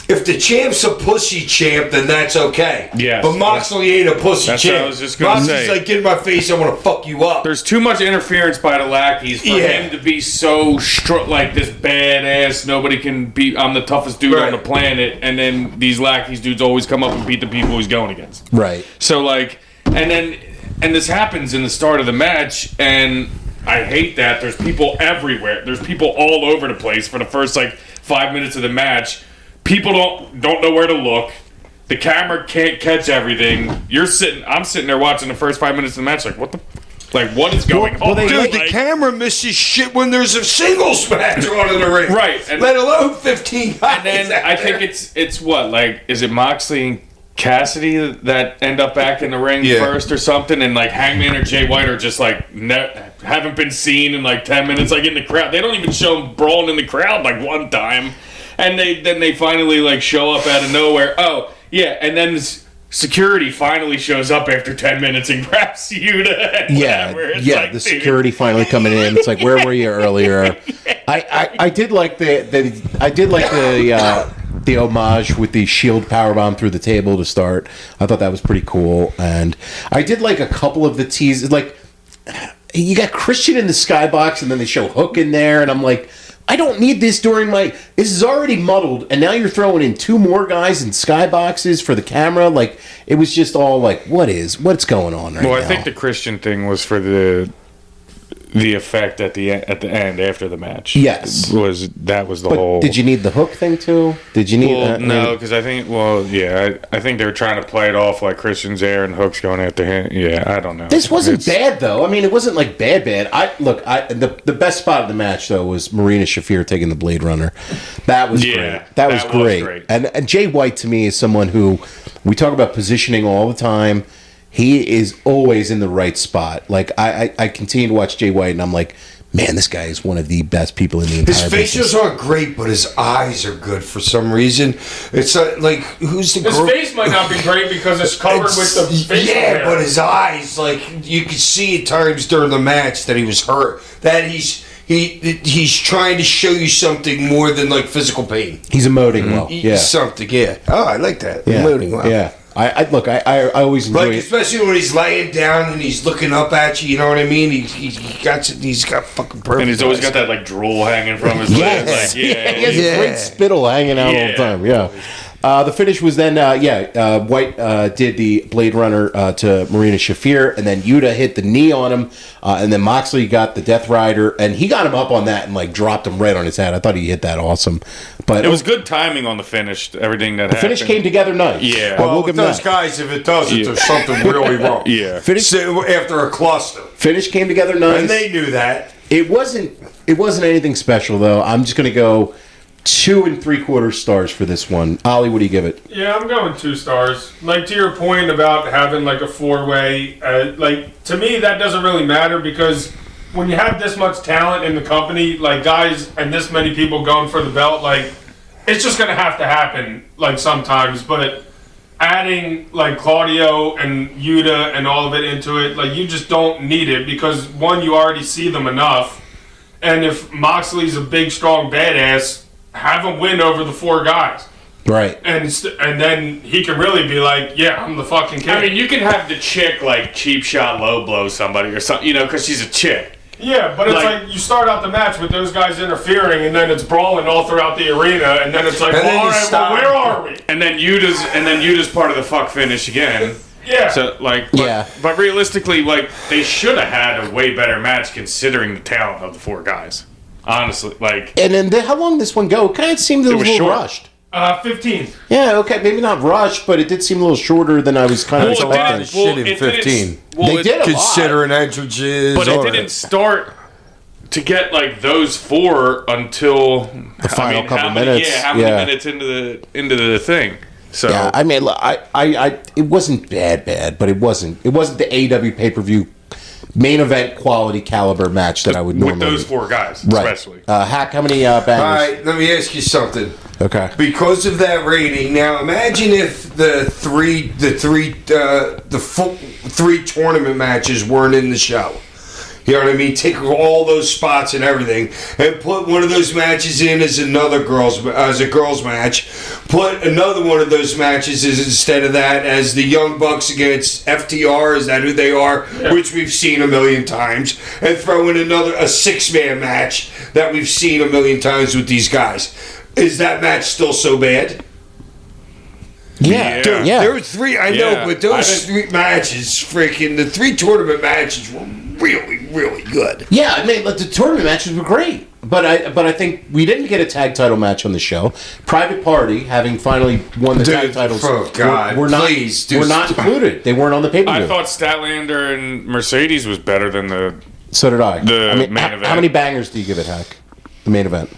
if the champ's a pussy champ, then that's okay. Yes, but Moxley ain't a pussy that's champ. what I was just gonna Moxley's say. like, get in my face, I want to fuck you up. There's too much interference by the lackeys for him to be so like this badass. Nobody can beat. I'm the toughest dude on the planet, and then these lackeys dudes always come up and beat the people he's going against. Right. So like, and this happens in the start of the match, and I hate that. There's people everywhere. There's people all over the place for the first 5 minutes of the match. People don't know where to look. The camera can't catch everything. I'm sitting there watching the first 5 minutes of the match, like, what is going on? Dude, the camera misses shit when there's a singles match on in the ring. Right. And, let alone 15 guys. And then I think it's what, is it Moxley and Cassidy that end up back in the ring first or something, and Hangman or Jay White are just haven't been seen in 10 minutes, in the crowd. They don't even show them brawling in the crowd one time. And then they finally show up out of nowhere. Oh, yeah, and then security finally shows up after 10 minutes and grabs Yuta. The security finally coming in. It's like, where were you earlier? I did like the homage with the shield powerbomb through the table to start. I thought that was pretty cool, and I did like a couple of the teases. You got Christian in the skybox, and then they show Hook in there, and I'm like, I don't need this during this is already muddled, and now you're throwing in two more guys in skyboxes for the camera. It was just all what's going on right now? Well, I think the Christian thing was for the effect at the end after the match. Yes, that was the whole. Did you need the Hook thing too? Did you need? No, because I think. Well, yeah, I think they were trying to play it off like Christian's there and Hook's going after him. Yeah, I don't know. This wasn't bad though. I mean, it wasn't bad. The best spot of the match though was Marina Shafir taking the Blade Runner. That was great. That was great. And Jay White to me is someone who we talk about positioning all the time. He is always in the right spot. I continue to watch Jay White, and I'm like, man, this guy is one of the best people in the entire business. His facials aren't great, but his eyes are good for some reason. It's who's the girl? His face might not be great because it's covered with the facial hair. But his eyes, you could see at times during the match that he was hurt. That he's trying to show you something more than physical pain. He's emoting well. Yeah. Something, yeah. Oh, I like that. Yeah. Emoting well. Yeah. I always enjoy it. Especially when he's laying down and he's looking up at you, you know what I mean? He's got fucking perfect. And he's always got that drool hanging from his lips. He has a great spittle hanging out all the time. Yeah. The finish was then, White did the Blade Runner to Marina Shafir, and then Yuta hit the knee on him, and then Moxley got the Death Rider, and he got him up on that and dropped him right on his head. I thought he hit that awesome. But it was good timing on the finish, everything that happened. The finish came together nice. Yeah. Well, with those guys, if it doesn't, there's something really wrong. Yeah. Finish after a cluster. Finish came together nice. And they knew that. It wasn't anything special, though. I'm just going to go 2 3/4 stars for this one. Ollie, what do you give it? Yeah, I'm going 2 stars. To your point about having a 4-way, to me that doesn't really matter because when you have this much talent in the company, guys and this many people going for the belt, it's just gonna have to happen sometimes. But adding Claudio and Yuta and all of it into it, you just don't need it because one, you already see them enough, and if Moxley's a big, strong badass, have him win over the 4 guys. Right. And then he can really be I'm the fucking king. I mean, you can have the chick cheap shot low blow somebody or something, because she's a chick. Yeah, but it's you start out the match with those guys interfering, and then it's brawling all throughout the arena, and then it's all right, well, where are we? And then Yuta's part of the fuck finish again. Yeah. So but realistically, they should have had a way better match considering the talent of the 4 guys. Honestly, And then how long did this one go? It kind of seemed a little rushed. 15. Yeah, okay, maybe not rushed, but it did seem a little shorter than I was kind of expecting. Shit in 15. They did a lot. Considering entrances. But it didn't start to get those 4 until the final couple minutes. Yeah, how many minutes into the thing? So yeah, I mean, I it wasn't bad, but it wasn't the AEW pay-per-view main event quality caliber match that I would normally with those four guys, Right. especially. Hack, how many bangers? All right, let me ask you something. Okay. Because of that rating, now imagine if the three tournament matches weren't in the show. You know what I mean? Take all those spots and everything, and put one of those matches in as a girls match. Put another one of those matches instead of that as the Young Bucks against FTR. Is that who they are? Yeah. Which we've seen a million times, and throw in a 6-man match that we've seen a million times with these guys. Is that match still so bad? Yeah. Dude, Yeah. there were three. I know, but those three matches, the 3 tournament matches were really, really good. Yeah, I mean, the tournament matches were great, but I think we didn't get a tag title match on the show. Private Party, having finally won the tag titles, oh God, were not included. They weren't on the pay-per-view. I thought Statlander and Mercedes was better than the. So did I. The main event. How many bangers do you give it, Hack? The main event.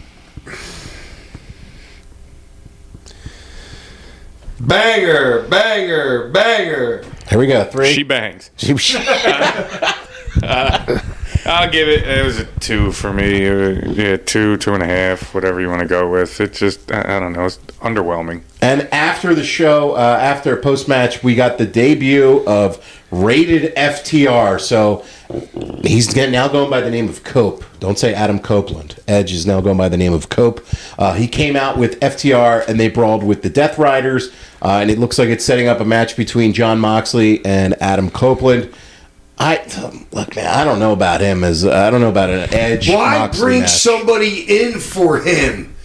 Banger, banger, banger. Here we go. 3. She bangs. I'll give it. It was a 2 for me. Yeah, 2, 2.5, whatever you want to go with. It's just, I don't know. It's underwhelming. And after the show, after post-match, we got the debut of Rated FTR. So he's now going by the name of Cope. Don't say Adam Copeland. Edge is now going by the name of Cope. He came out with FTR, and they brawled with the Death Riders. And it looks like it's setting up a match between Jon Moxley and Adam Copeland. Look, man, I don't know about him I don't know about an Edge. Why Moxley bring match. somebody in for him?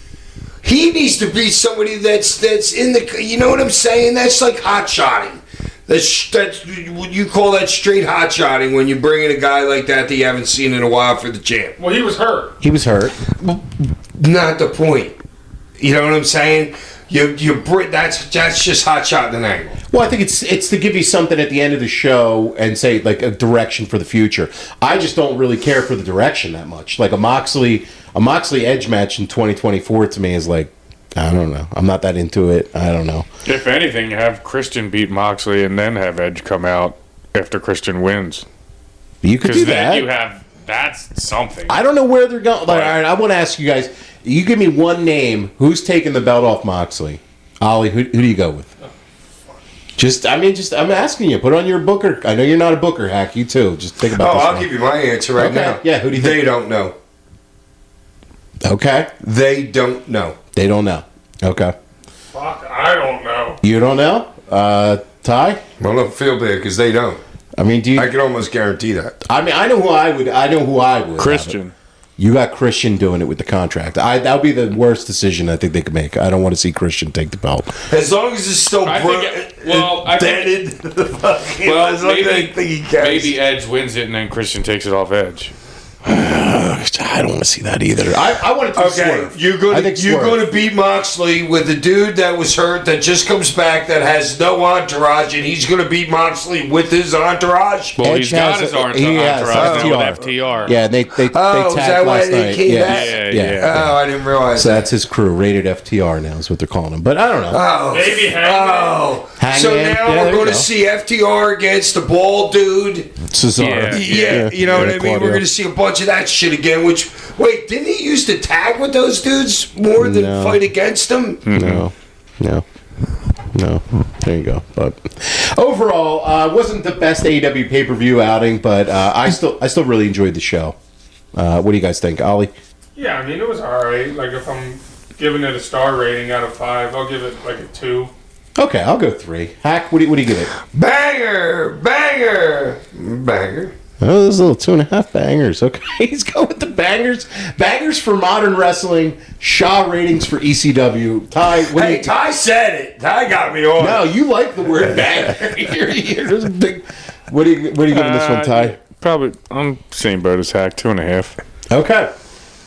He needs to be somebody that's in the. You know what I'm saying? That's like hot shotting. That's you call that straight hot shotting when you bring in a guy like that you haven't seen in a while for the champ. Well, he was hurt. He was hurt. Not the point. You know what I'm saying? That's just hot shot an angle. Well, I think it's to give you something at the end of the show and say like a direction for the future. I just don't really care for the direction that much. Like a Moxley Edge match in 2024 to me is like, I don't know. I'm not that into it. I don't know. If anything, have Christian beat Moxley and then have Edge come out after Christian wins. You could do that. Then you have that's something. I don't know where they're going. Like, all right, I want to ask you guys. You give me one name. Who's taking the belt off Moxley? Ollie, who do you go with? I'm asking you. Put on your booker. I know you're not a booker, Hack. You too. Just think about this. I'll give you my answer right now. Yeah, who do you think? They don't know. Okay. They don't know. They don't know. Okay. Fuck, I don't know. You don't know? Ty? Well, don't feel bad because they don't. I mean, I can almost guarantee that. I mean, I know who I would. Christian. You got Christian doing it with the contract. That would be the worst decision I think they could make. I don't want to see Christian take the belt. As long as it's still maybe Edge wins it and then Christian takes it off Edge. I don't want to see that either. I want it to swerve. You're going to beat Moxley with a dude that was hurt that just comes back that has no entourage, and he's going to beat Moxley with his entourage. Well, Edge he's got his entourage now with FTR. Yeah, they tagged last night. Yeah. Oh, I didn't realize so that's his crew. Rated FTR now is what they're calling him. But I don't know. Oh, maybe Hangman. So now we're going to see FTR against the bald dude. Cesaro. Yeah, you know what I mean? Claudio. We're going to see a bunch of that shit again, which, wait, didn't he used to tag with those dudes more than fight against them? No. There you go. But overall, wasn't the best AEW pay-per-view outing, but I still really enjoyed the show. What do you guys think, Ollie? Yeah, I mean, it was alright. Like, if I'm giving it a star rating out of 5, I'll give it like a 2. Okay, I'll go 3. Hack, what do you give it? Banger! Oh, there's a little 2.5 bangers. Okay, he's going with the bangers. Bangers for modern wrestling. Shaw ratings for ECW. Ty, Ty said it. Ty got me on. No, you like the word banger. Here's a big. What are you giving this one, Ty? Probably I'm same boat as Hack, 2.5. Okay.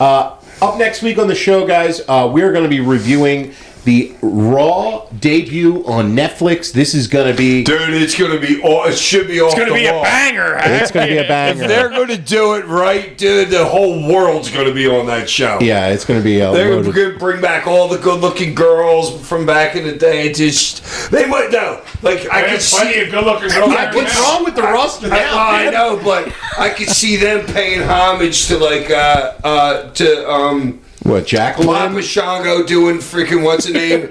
Up next week on the show, guys, we're going to be reviewing the Raw debut on Netflix. This is going to be... Dude, it's going to be... It should be off the wall. It's going to be a banger. It's going to be a banger. If they're going to do it right, dude, the whole world's going to be on that show. Yeah, it's going to be... They're going to bring back all the good-looking girls from back in the day. They might know. Like, I could see... Plenty of good-looking girls. Yeah, what's wrong with the roster now? I know, but I could see them paying homage to, like, What, Jacqueline? Papa Shango doing freaking what's the name? And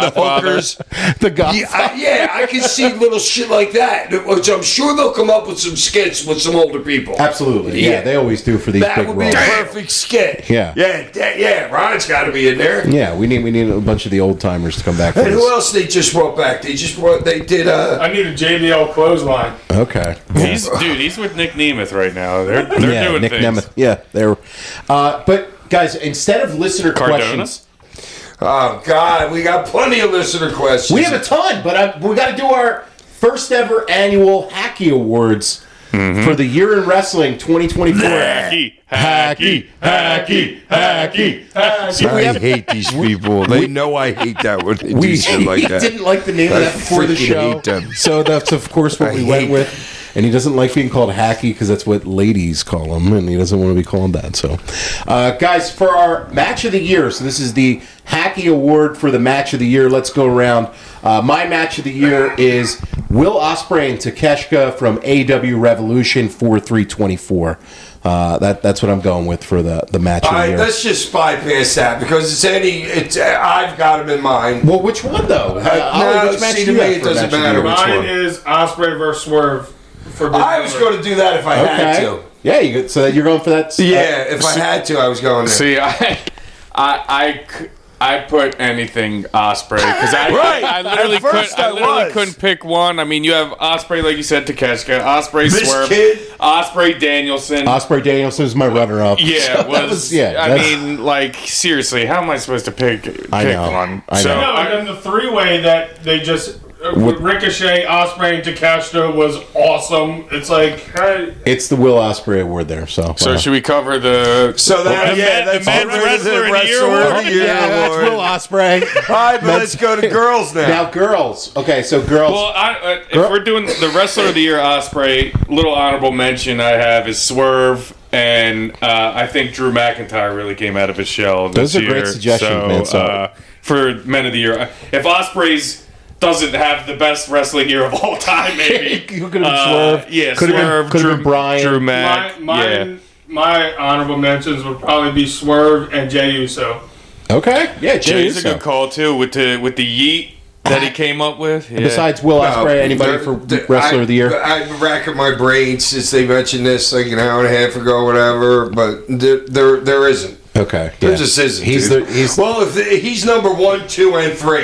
the hookers. The Godfather. Yeah, I can see little shit like that. Which I'm sure they'll come up with some skits with some older people. Absolutely. Yeah, they always do for these That big would be roles. a perfect skit. Yeah. Yeah, Ron's got to be in there. Yeah, we need a bunch of the old timers to come back for And this. who else they just brought back? They did I need a JBL clothesline. Okay. He's with Nick Nemeth right now. They're doing Nick things. Nemeth. Yeah, they're... but, guys, instead of listener questions... Oh, God, we got plenty of listener questions. We have a ton, but we got to do our first ever annual Hacky Awards for the Year in Wrestling 2024. Hacky. I hate these people. They know I hate that when they do shit like that. didn't like the name of I that before the freaking show, hate them. so that's of course what I we hate went with. And he doesn't like being called Hacky because that's what ladies call him, and he doesn't want to be called that. So, guys, for our match of the year, so this is the Hacky Award for the match of the year. Let's go around. My match of the year is Will Ospreay and Takeshita from AEW Revolution 4/3/24. That's what I'm going with for the match of the year. Let's just bypass that because I've got him in mind. Well, which one though? No, which match see, do to you me, have it for doesn't match of the matter year? which Mine one. is Ospreay versus Swerve. I was going to do that if I had to. Yeah, you could, so you're going for that. Yeah, if I had to, I was going there. See, I put anything Ospreay because I literally, At first I was. couldn't pick one. I mean, you have Ospreay, like you said, Takeshita, Ospreay, This Swerve, kid. Ospreay, Danielson. Ospreay Danielson is my runner-up. Yeah, So that was I that's- mean, like seriously, how am I supposed to pick I know. one? I So know. No, and then the three-way that they just With- Ricochet, Ospreay, and Takeshita was awesome. It's like, hey, It's the Will Ospreay Award there. So should we cover the? So that, the that's men's all wrestler of the year Wrestler of award? the Year yeah, that's award. Will Ospreay. All right, but let's go to girls now. Now, girls. Okay, so girls. Well, if we're doing the wrestler of the year, Ospreay, little honorable mention I have is Swerve. And I think Drew McIntyre really came out of his shell this Those are year. great suggestions, man. So- for men of the year, if Ospreay's doesn't have the best wrestling year of all time, maybe Who could have been Swerve? Yeah, Could have been- Swerve, could have Drew, been Bryan. Drew Mac. my honorable mentions would probably be Swerve and Jey Uso. Okay, yeah, Jay's a Uso. good call too with the yeet that he came up with. Yeah. Besides Will Ospreay, anybody for Wrestler of the Year? I've been racking my brain since they mentioned this like an hour and a half ago, whatever. But there isn't. Okay, There yeah. just isn't. He's dude. he's well, he's number 1, 2, and 3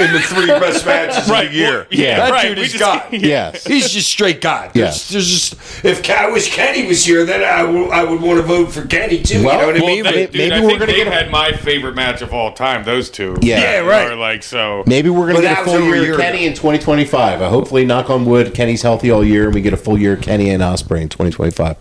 in the 3 best matches Right, of the year. well, yeah, that right, dude we is just- God. yes. He's just straight God. Yeah. There's just if Kenny was here, then I would want to vote for Kenny too. Well, you know what I Well, mean? dude, maybe I we're think gonna they've get a- had my favorite match of all time. Those two. Yeah. Yeah, right. Are like so. Maybe we're going But to get that a was full over a year year of Kenny ago. in 2025. Hopefully, knock on wood, Kenny's healthy all year, and we get a full year of Kenny and Ospreay in 2025.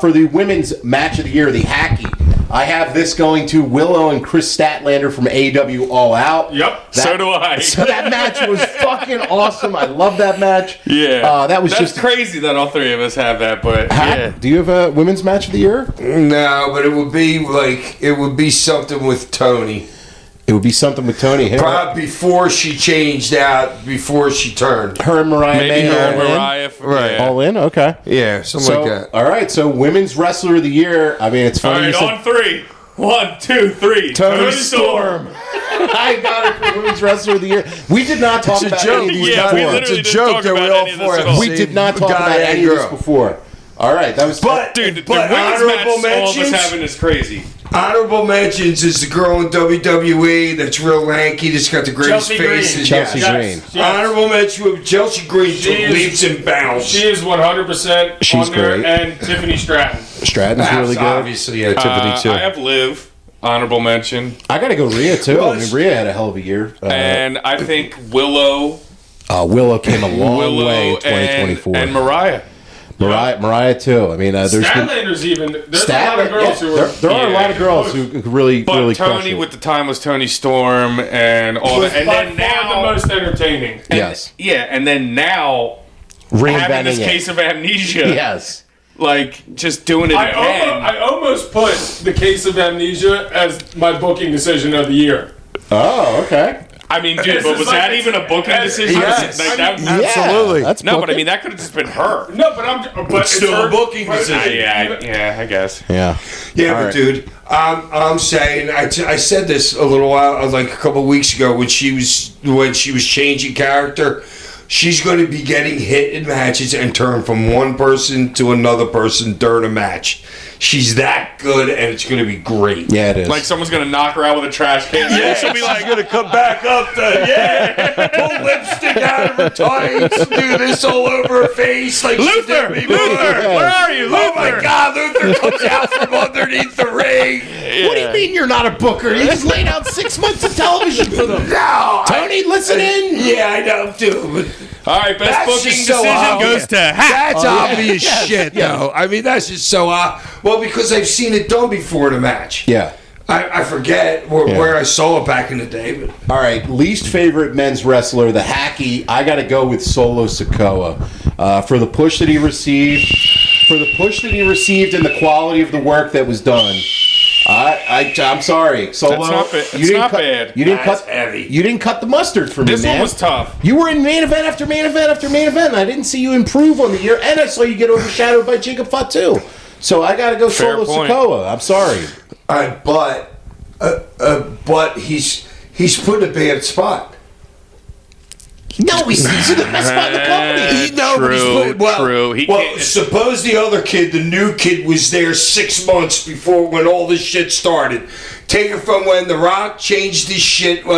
For the women's match of the year, the Hacky, I have this going to Willow and Chris Statlander from AEW All Out. Yep. So do I. So that match was fucking awesome. I love that match. Yeah, That's just crazy that all three of us have that. But yeah, Do you have a women's match of the year? No, but it would be something with Tony. It would be something with Tony. Probably before she changed out, before she turned. Her and Mariah maybe May her and all in? Mariah. Right. Yeah. All in? Okay. Yeah, something So, like that. all right. So, women's wrestler of the year. I mean, it's All funny. right, you on 3. 1, 2, 3. Tony Storm. I got it for women's wrestler of the year. We did not talk It's a about joke. any of these Yeah, we before. literally It's a didn't joke talk that we about all any of this four at have all. We did not talk Guy about and any of this girl. before. All right, that was. But Dude, the but women's match honorable all of us mentions. having is crazy. Honorable mentions is the girl in WWE that's real lanky, that's got the greatest Chelsea face. Green. Chelsea Yeah. Green. Yes. Honorable mention with Chelsea Green She is- leaps and bounds. She is 100% She's on there, great. and Tiffany Stratton. Stratton's really good. Obviously, yeah, Tiffany too. I have Liv. Honorable mention. I got to go Rhea too. Well, I mean, Rhea had a hell of a year. And I think Willow. Willow came a long way in Willow 2024. and Mariah. Mariah too. I mean, there's Statlander's even. There's a lot of Statlander, girls who are. there are a lot of girls who really But really Tony crush it. with the time was Tony Storm and all that. And by then far now. the most entertaining. Yes. Yeah, and then now having Reinventing this it. case of amnesia. Yes. Like, just doing it again. I almost put the case of amnesia as my booking decision of the year. Oh, okay. I mean, dude, This but is was like- that even a booking Yes. decision? Yes. Like, that- Absolutely. That's No, but I booking. mean, that could have just been her. No, but it's still a her- booking but- decision. Yeah, I guess. Yeah. Yeah, All but right. dude, I'm saying I said this a little while, like a couple of weeks ago when she was changing character. She's going to be getting hit in matches and turn from one person to another person during a match. She's that good, and it's going to be great. Yeah, it is. Like, someone's going to knock her out with a trash can. Yeah, She'll be like, gonna come back up to pull lipstick out of her tights, do this all over her face like she did Luther, before. where are you, Luther? Oh my God, Luther comes out from underneath the ring. What do you mean you're not a booker? You just laid out 6 months of television for them. No, Tony, listen in. Yeah, I know too. But all right, best That's booking just so decision obvious. goes to Hack. that's obvious shit, though. I mean, that's just so well, because I've seen it done before in a match. Yeah. I forget where I saw it back in the day, but All right, least favorite men's wrestler, the Hacky. I got to go with Solo Sikoa for the push that he received, and the quality of the work that was done. I'm sorry, Solo. That's not bad. It's you didn't not cut, bad. You didn't That's cut heavy. You didn't cut the mustard for me, This man. one was tough. You were in main event after main event after main event. And I didn't see you improve on the year, and I saw you get overshadowed by Jacob Fatu. So I got to go Fair Solo point. Sikoa. I'm sorry. but he's put in a bad spot. No, he's in the best spot in the company. True. He Well, can't. suppose the other kid, the new kid, was there 6 months before when all this shit started. Take it from when The Rock changed his shit for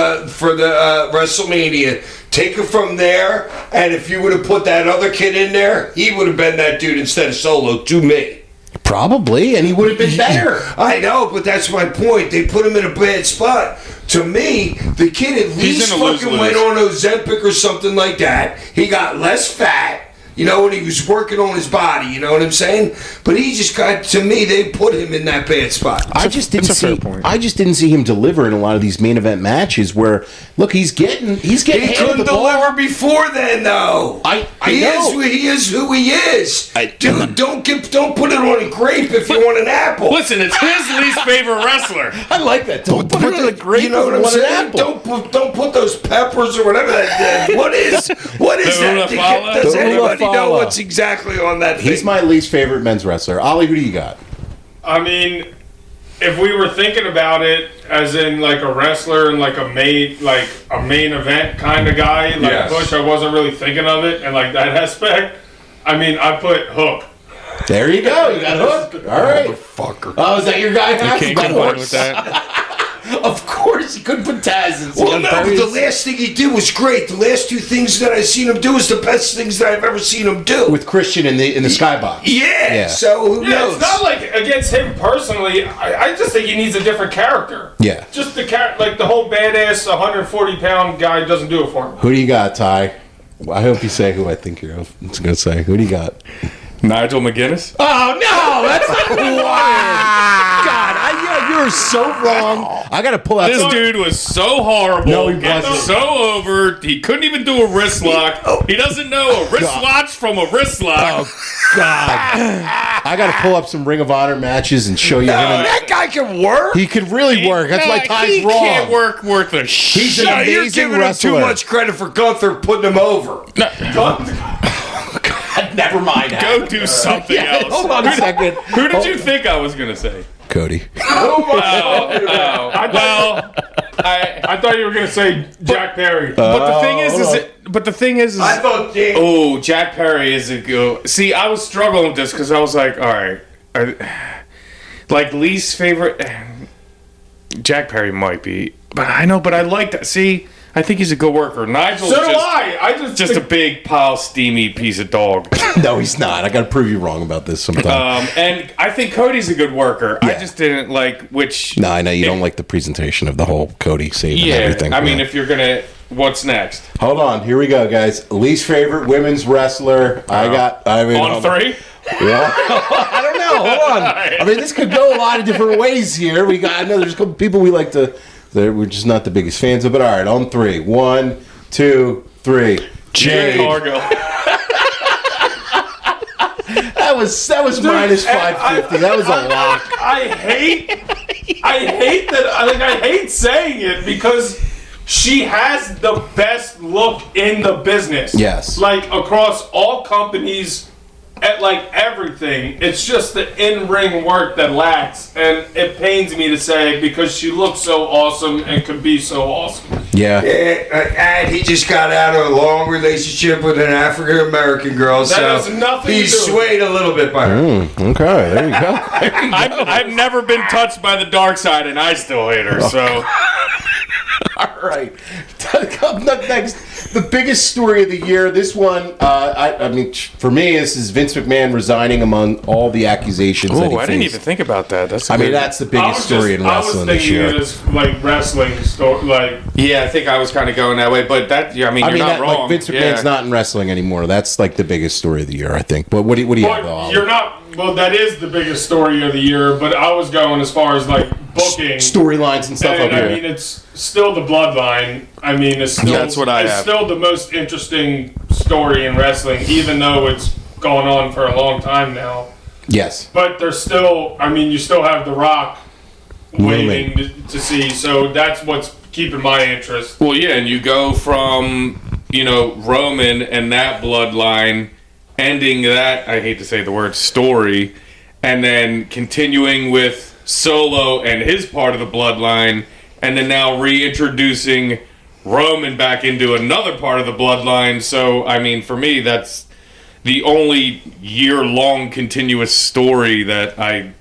the WrestleMania. Take it from there, and if you would have put that other kid in there, he would have been that dude instead of Solo to me. Probably, and he would have been better. I know, but that's my point. They put him in a bad spot. To me, the kid at least in a fucking lose-lose. went on Ozempic or something like that. He got less fat, you know, and he was working on his body, you know what I'm saying? But he just got, to me, they put him in that bad spot. I just didn't it's a fair see. point. I just didn't see him deliver in a lot of these main event matches. Where look, he's getting He handed couldn't the ball. deliver before then, though. I he know. He is who he is. Dude, don't put it on a grape if you want an apple. Listen, it's his least favorite wrestler. I like that. Don't put it on the grape. You know what I'm want an saying? apple. Don't put those peppers or whatever that. What is The that? Ulafala? Does The anybody know Ulafala. what's exactly on that thing? He's my least favorite men's wrestler. Ollie, who do you got? I mean, if we were thinking about it as in like a wrestler and like a main event kind of guy, like Yes. Bush, I wasn't really thinking of it and like that aspect. I mean, I put Hook. There you go. You got hooked. All right. Fucker. Oh, is that your guy? Half? Can't Of complain course. with that. Of course, he couldn't put Taz in. Well, no, but the last thing he did was great. The last 2 things that I've seen him do is the best things that I've ever seen him do. with Christian in the skybox. Yeah. So who Yeah, knows? it's not like against him personally. I just think he needs a different character. Yeah. Just the like the whole badass 140-pound guy doesn't do it for me. Who do you got, Ty? I hope you say who I think you're going to say. Who do you got? Nigel McGuinness? Oh no, that's not God, you're so wrong. I gotta pull out This some. dude was so horrible. No, he and wasn't. so over. He couldn't even do a wrist lock. He doesn't know a wrist watch from a wrist lock. God, I gotta pull up some Ring of Honor matches and show you him. that guy can work. He could really work. That's why Ty's he wrong. can't work worth a shit. He's an No, you're amazing giving him too wrestler. much credit for Gunther putting him over. Never mind. Go do something else. Hold on a second. Who did you think I was going to say? Cody? Well, I thought you were gonna say Jack Perry. but the thing is, I thought James. oh, Jack Perry is a go. See, I was struggling with this because I was like, all right, like least favorite. Jack Perry might be, but I like that. See, I think he's a good worker. Nigel's So do I. I just a big pile, steamy piece of dog. No, he's not. I gotta prove you wrong about this sometime. And I think Cody's a good worker. I Yeah. just didn't like which. No, I know you don't like the presentation of the whole Cody scene and Yeah, everything. I mean, Yeah. if you're gonna, what's next? Hold on, here we go, guys. Least favorite women's wrestler. I mean, On 3? I don't know. Hold on. I mean, this could go a lot of different ways here. I know there's a couple people we like to. We're just not the biggest fans of it. All right, on 3. 1, 2, 3. Jade Cargill. That was minus 550. That was a lock. I hate saying it because she has the best look in the business. Yes. Like across all companies, at like everything, it's just the in-ring work that lacks, and it pains me to say because she looks so awesome and could be so awesome. Yeah. And he just got out of a long relationship with an African American girl, That has nothing he to do with swayed a little bit by her. Okay, there you go. I've never been touched by the dark side, and I still hate her. So, All right. Up next, the biggest story of the year. This one, I mean, for me, this is Vince McMahon resigning among all the accusations that he I didn't faced. even think about that. That's That's the biggest story in wrestling this year. I was thinking it as like wrestling story, like. Yeah, I think I was kind of going that way, but you're not wrong. Like, Vince McMahon's not in wrestling anymore. That's like the biggest story of the year, I think. But what do you have? But you're not. Well, that is the biggest story of the year. But I was going as far as like booking storylines and stuff and, like that. I mean, it's still the bloodline. I mean, it's still, That's what I it's have. still the most interesting story in wrestling, even though it's going on for a long time now. Yes. But there's still, I mean, you still have The Rock waiting to see. So that's what's keeping my interest. Well, yeah, and you go from Roman and that bloodline, ending that, I hate to say the word story, and then continuing with Solo and his part of the bloodline, and then now reintroducing Roman back into another part of the bloodline. So, I mean, for me, that's the only year-long continuous story that I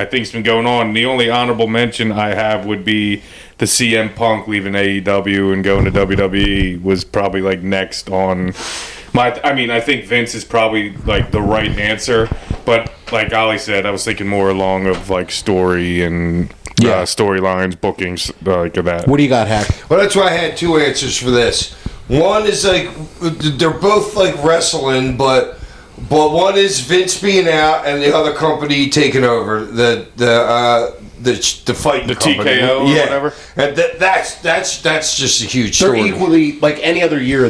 think's been going on. The only honorable mention I have would be the CM Punk leaving AEW and going to WWE was probably like next on my. I mean, I think Vince is probably like the right answer, but like Ollie said, I was thinking more along of like story and storylines, bookings, like that. What do you got, Hack? Well, that's why I had 2 answers for this. One is like they're both like wrestling, but one is Vince being out and the other company taking over the fighting The company. TKO or whatever. And that's just a huge They're story. equally, like any other year,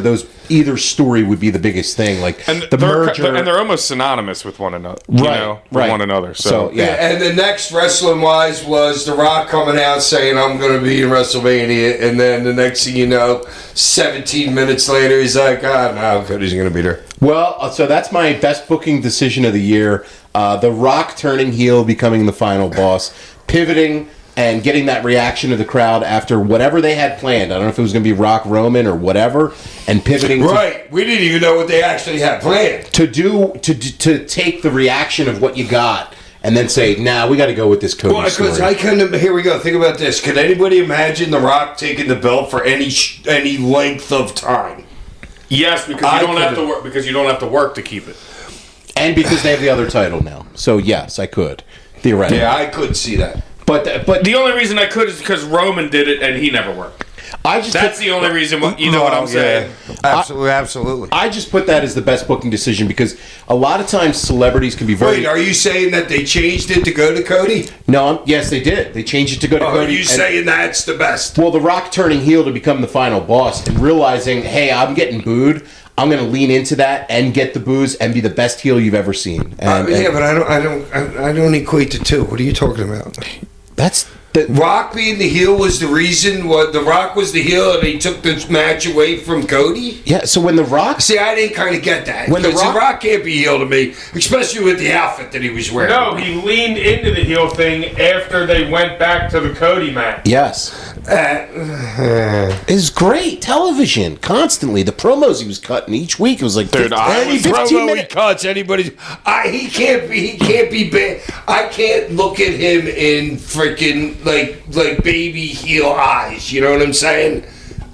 either story would be the biggest thing. Like And the merger. and they're almost synonymous with one another. Right. One another. So yeah. And the next wrestling wise was The Rock coming out saying I'm going to be in WrestleMania, and then the next thing you know, 17 minutes later he's like, no, Cody's going to be there. Well, so that's my best booking decision of the year. The Rock turning heel, becoming the final boss, pivoting and getting that reaction of the crowd after whatever they had planned. I don't know if it was going to be Rock Roman or whatever, and pivoting Right, we didn't even know what they actually had planned. to take the reaction of what you got and then say, nah, we got to go with this Cody Well, because story. I couldn't. Here we go. Think about this. Could anybody imagine The Rock taking the belt for any length of time? yes, because you don't have to work. Because you don't have to work to keep it. And because they have the other title now. So yes, I could theoretically. Yeah, I could see that. But The only reason I could is because Roman did it and he never worked. That's the only reason. You know what I'm saying? Absolutely. I just put that as the best booking decision because a lot of times celebrities can be very. Wait, are you saying that they changed it to go to Cody? No, yes, they did. They changed it to go to Are Cody. you saying that's the best? Well, The Rock turning heel to become the final boss and realizing, hey, I'm getting booed. I'm going to lean into that and get the boos and be the best heel you've ever seen. And, Yeah, but I don't equate the two. What are you talking about? that's Rock being the heel was the reason. What The Rock was the heel, and he took the match away from Cody. yeah. So when The Rock, See, I didn't kind of get that. When The Because Rock- the Rock can't be heel to me, especially with the outfit that he was wearing. No, he leaned into the heel thing after they went back to the Cody match. yes, is great television constantly. The promos he was cutting each week, it was like Dude, Any 15 promo he minutes. cuts, anybody. He can't be bad. I can't look at him in freaking like baby heel eyes. You know what I'm saying?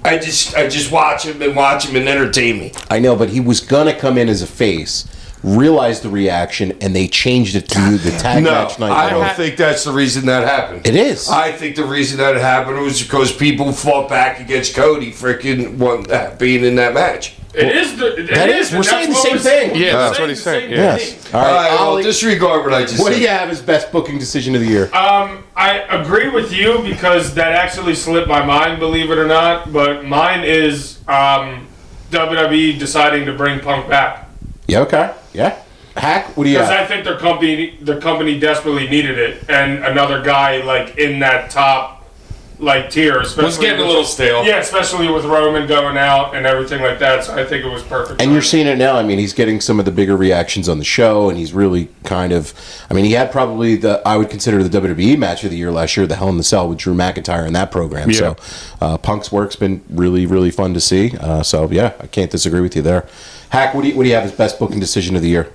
I just watch him and entertain me. I know, but he was gonna come in as a face, realize the reaction, and they changed it to the tag match night. I don't think that's the reason that happened. It is. I think the reason that happened was because people fought back against Cody freaking being in that match. It is. That is. We're saying the same thing. Yeah, that's what he's saying. Yeah. Yes. All right, well, Ollie, disregard what I just what said. do you have as best booking decision of the year? I agree with you because that actually slipped my mind, believe it or not. But mine is WWE deciding to bring Punk back. Yeah. Okay. Yeah. Hack. What do you Because have? I think their company desperately needed it, and another guy like in that top tier, especially Was getting a little stale. Yeah, especially with Roman going out and everything like that. So I think it was perfect. And you're seeing it now. I mean, he's getting some of the bigger reactions on the show, and he's really kind of. I mean, he had probably I would consider the WWE match of the year last year, the Hell in the Cell with Drew McIntyre in that program. Yeah. So, Punk's work's been really, really fun to see. So, yeah, I can't disagree with you there. Hack, what do you have as best booking decision of the year?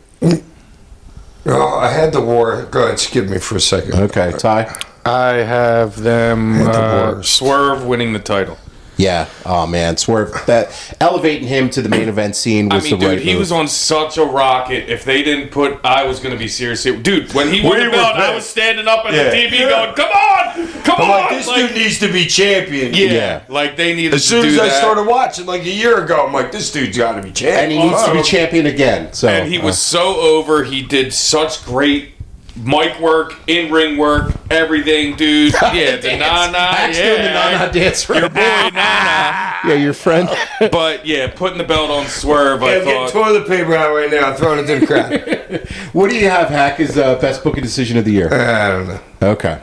Oh, I had the war. Go ahead, skip me for a second. Okay, Ty. I have them worst. Swerve winning the title. Yeah. Oh man, Swerve. That elevating him to the main event scene was I mean, the right dude, he move. was on such a rocket. If they didn't put, I was going to be serious. Dude, when he won the belt, I was standing up at the TV going, "Come on, come I'm on!" like, this dude needs to be champion. yeah, like they needed As soon to as do I that. started watching, like a year ago, I'm like, this dude's got to be and champion. he needs to be champion again. So And he was so over. He did such great mic work, in-ring work, everything, dude. Yeah, the Nana. Hack's doing the Nana dance right Your boy Nana. Yeah, your friend. But yeah, putting the belt on Swerve, I I'm getting thought. toilet paper out right now, throwing it to the crowd. What do you have, Hack, as best booking decision of the year? I don't know. Okay.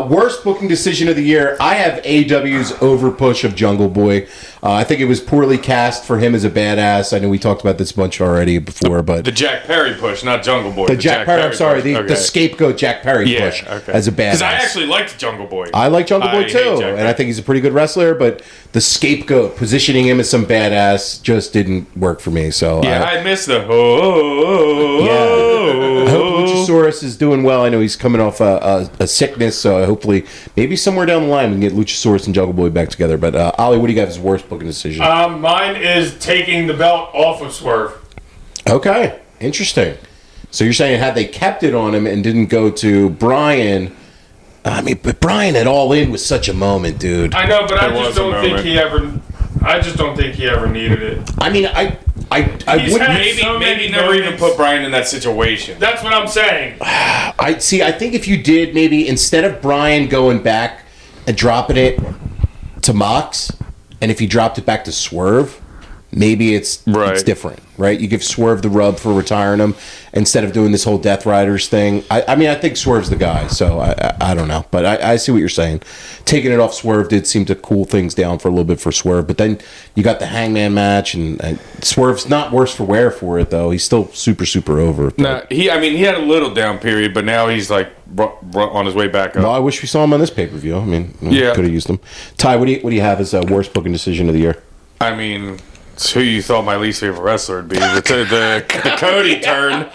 Worst booking decision of the year. I have AEW's overpush of Jungle Boy. I think it was poorly cast for him as a badass. I know we talked about this a bunch already before, but The Jack Perry push, not Jungle Boy. the Jack Perry. I'm sorry, push. the Okay. scapegoat Jack Perry Yeah, push okay. as a badass. Because I actually liked Jungle Boy. I like Jungle Boy I hate too, Jack and I Perry. think he's a pretty good wrestler. But the scapegoat positioning him as some badass just didn't work for me. So Yeah, I miss the I hope Luchasaurus is doing well. I know he's coming off a sickness, so hopefully maybe somewhere down the line we can get Luchasaurus and Jungle Boy back together. But Ollie, what do you got as worst booking decision? Mine is taking the belt off of Swerve. Okay, interesting. So you're saying had they kept it on him and didn't go to Brian? I mean, but Brian at All In was such a moment, dude. I know, but I There just was a don't think moment. he ever. I just don't think he ever needed it. I mean, I He's wouldn't. had- Maybe, So maybe many never even moments. put Brian in that situation. That's what I'm saying. I see. I think if you did, maybe instead of Brian going back and dropping it to Mox, and if he dropped it back to Swerve, maybe it's different, right? You give Swerve the rub for retiring him instead of doing this whole Death Riders thing. I mean, I think Swerve's the guy, so I don't know, but I see what you're saying. Taking it off Swerve did seem to cool things down for a little bit for Swerve, but then you got the Hangman match, and Swerve's not worse for wear for it though. He's still super over. No, he had a little down period, but now he's like on his way back up. Well, I wish we saw him on this pay per view. I mean, Yeah. could have used him. Ty, what do you have as worst booking decision of the year? I mean, it's who you thought my least favorite wrestler would be. The Cody turn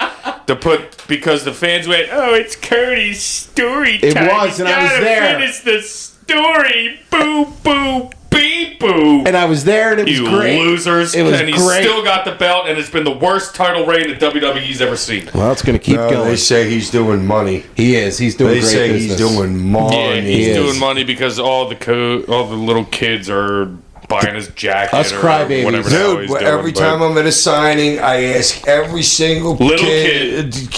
to put, because the fans went, "Oh, it's Cody's story time. It was, and I was Gotta there. Finish the story. Boo, boo, beep, boo." And I was there, and it was You great. losers. It was and he's great. still got the belt, and it's been the worst title reign that WWE's ever seen. Well, it's going to keep going. They say he's doing money. He is. He's doing They great say business. he's doing money. Yeah, he he's is. doing money because all the little kids are buying his jacket Us or crybabies. whatever the hell Dude, he's doing. every but- time I'm at a signing, I ask every single Little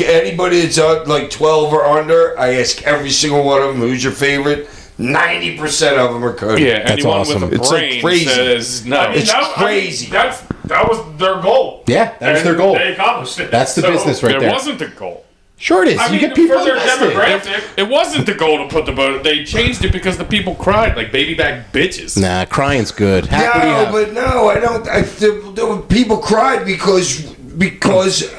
anybody that's like 12 or under, I ask every single one of them, who's your favorite? 90% of them are Cody. Yeah, That's anyone awesome. with a It's, like, brain crazy. says no. It's crazy. that was their goal. Yeah, that was And their goal. They accomplished it. That's the So, business right There there. wasn't the goal. Sure it is. I you mean, get people for their invested. demographic. It wasn't the goal to put the vote. They changed it because the people cried like baby back bitches. Nah, crying's good. Hack, what do you No, have? but no, I don't. The people cried because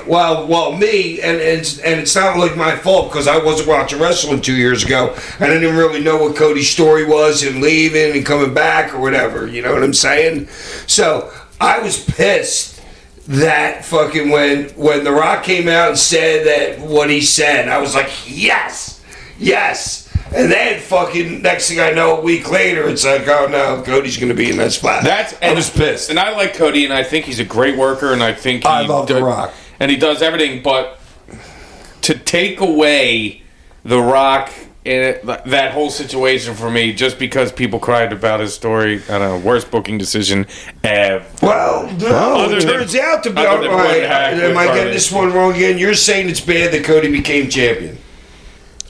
well me and it's not like my fault because I wasn't watching wrestling 2 years ago and I didn't really know what Cody's story was and leaving and coming back or whatever. You know what I'm saying? So I was pissed that fucking when The Rock came out and said that what he said, I was like, yes. And then fucking next thing I know, a week later, it's like, oh no, Cody's going to be in that spot. I was pissed. And I like Cody, and I think he's a great worker, and I think I love The Rock. and he does everything. But to take away The Rock that whole situation for me, just because people cried about his story. I don't know, worst booking decision ever. Well, no, Other it than- turns out to be. other than Alright, one hack am with I Carly. getting this one wrong again? You're saying it's bad that Cody became champion.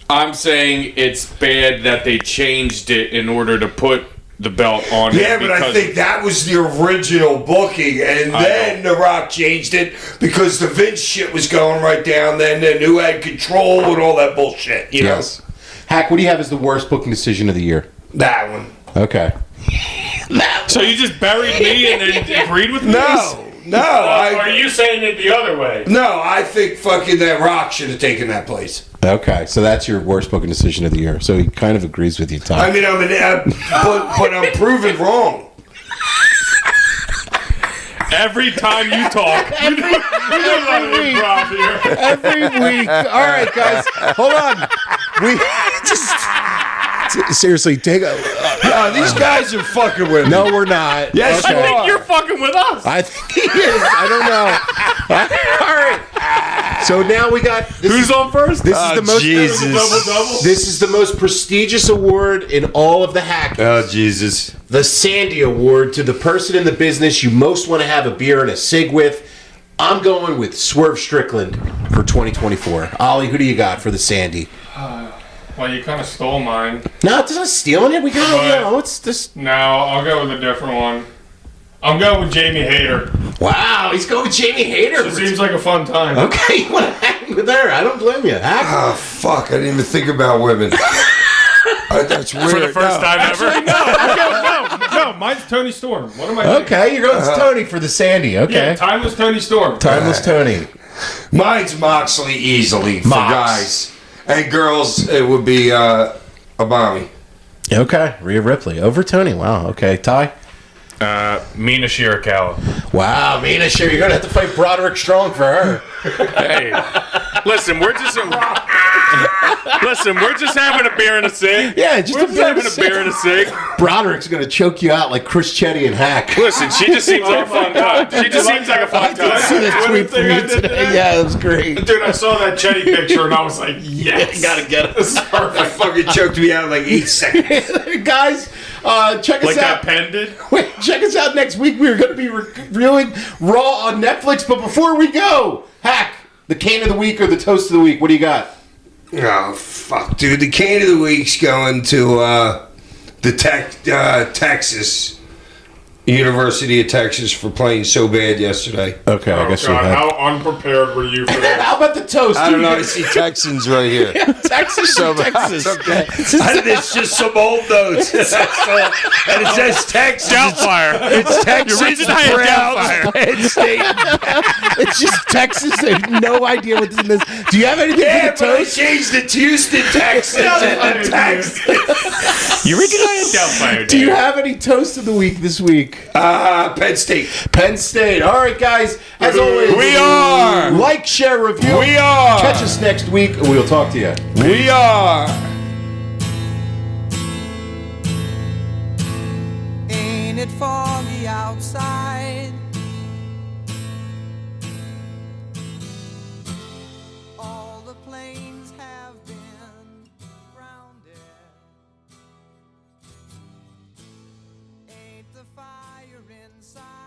I'm saying it's bad that they changed it in order to put the belt on him. Yeah, but I because- think that was the original booking, and then The Rock changed it because the Vince shit was going right down then, and who had control and all that bullshit, you know? Yes. Hack, what do you have as the worst booking decision of the year? That one. Okay. So you just buried me and then agreed with me? No, Are you saying it the other way? No, I think fucking that Rock should have taken that place. Okay, so that's your worst booking decision of the year. So he kind of agrees with you, Tom. I mean, but I'm proven wrong. Every time you talk, every week. All right, guys, hold on. We just seriously take a. These guys are fucking with me. No, we're not. Yes, I you think are. you're fucking with us. I think he is. I don't know. All right. So now we got. Who's on first? This is the most. Jesus. Double. This is the most prestigious award in all of the hacking. Oh, Jesus. The Sandy Award to the person in the business you most want to have a beer and a cig with. I'm going with Swerve Strickland for 2024. Ollie, who do you got for the Sandy? Well, you kind of stole mine. No, it's not stealing it. We got But- it's this. No, I'll go with a different one. I'm going with Jamie Hayter. Wow, he's going with Jamie Hayter. It seems like a fun time. Okay, you want to hang with her? I don't blame you. Hack. Oh, fuck. I didn't even think about women. That's weird. For the first time ever? No, mine's Tony Storm. What am I thinking? Okay, you're going with Tony for the Sandy. Okay. Yeah, timeless Tony Storm. Timeless Tony. Mine's Moxley easily for Mox. guys. And girls, it would be Obami. Okay, Rhea Ripley over Tony. Wow. Okay, Ty. Mina Shirakawa. Wow, Mina, sure you're gonna have to fight Broderick Strong for her. Hey, listen, we're just having a beer and a cig. Yeah, just we're a beer and a having a beer and a cig. Broderick's gonna choke you out like Chris Chetty and Hack. Listen, she just seems like a fun time. She just seems like a fun time. See the What tweet do you from think I you did today. today? Yeah, it was great. Dude, I saw that Chetty picture and I was like, yes. Gotta get it. This is perfect. That fucking choked me out in like 8 seconds. Guys, check us Like out. that pen did? Wait, check us out next week. We're going to be reviewing Raw on Netflix. But before we go, Hack, the cane of the week or the toast of the week? What do you got? Oh, fuck, dude. The cane of the week's going to Texas. University of Texas for playing so bad yesterday. Okay, I Oh, guess God, you had. how unprepared were you for that? How about the toast? I don't know. I see Texans right here. Texas, Texas. It's just some old notes. And it says Texas. Doubtfire. It's Texas. You're reaching high Browns, Penn State. It's just Texas. I have no idea what this means. Do you have anything Yeah, for the but I toast? changed it to Houston, Texas. and the Texas. You're reaching high Doubtfire. Do you have any toast of the week this week? Penn State. Penn State. All right, guys. As always, We are. like, share, review. We are. Catch us next week, and we'll talk to you. We are. Ain't it foggy outside?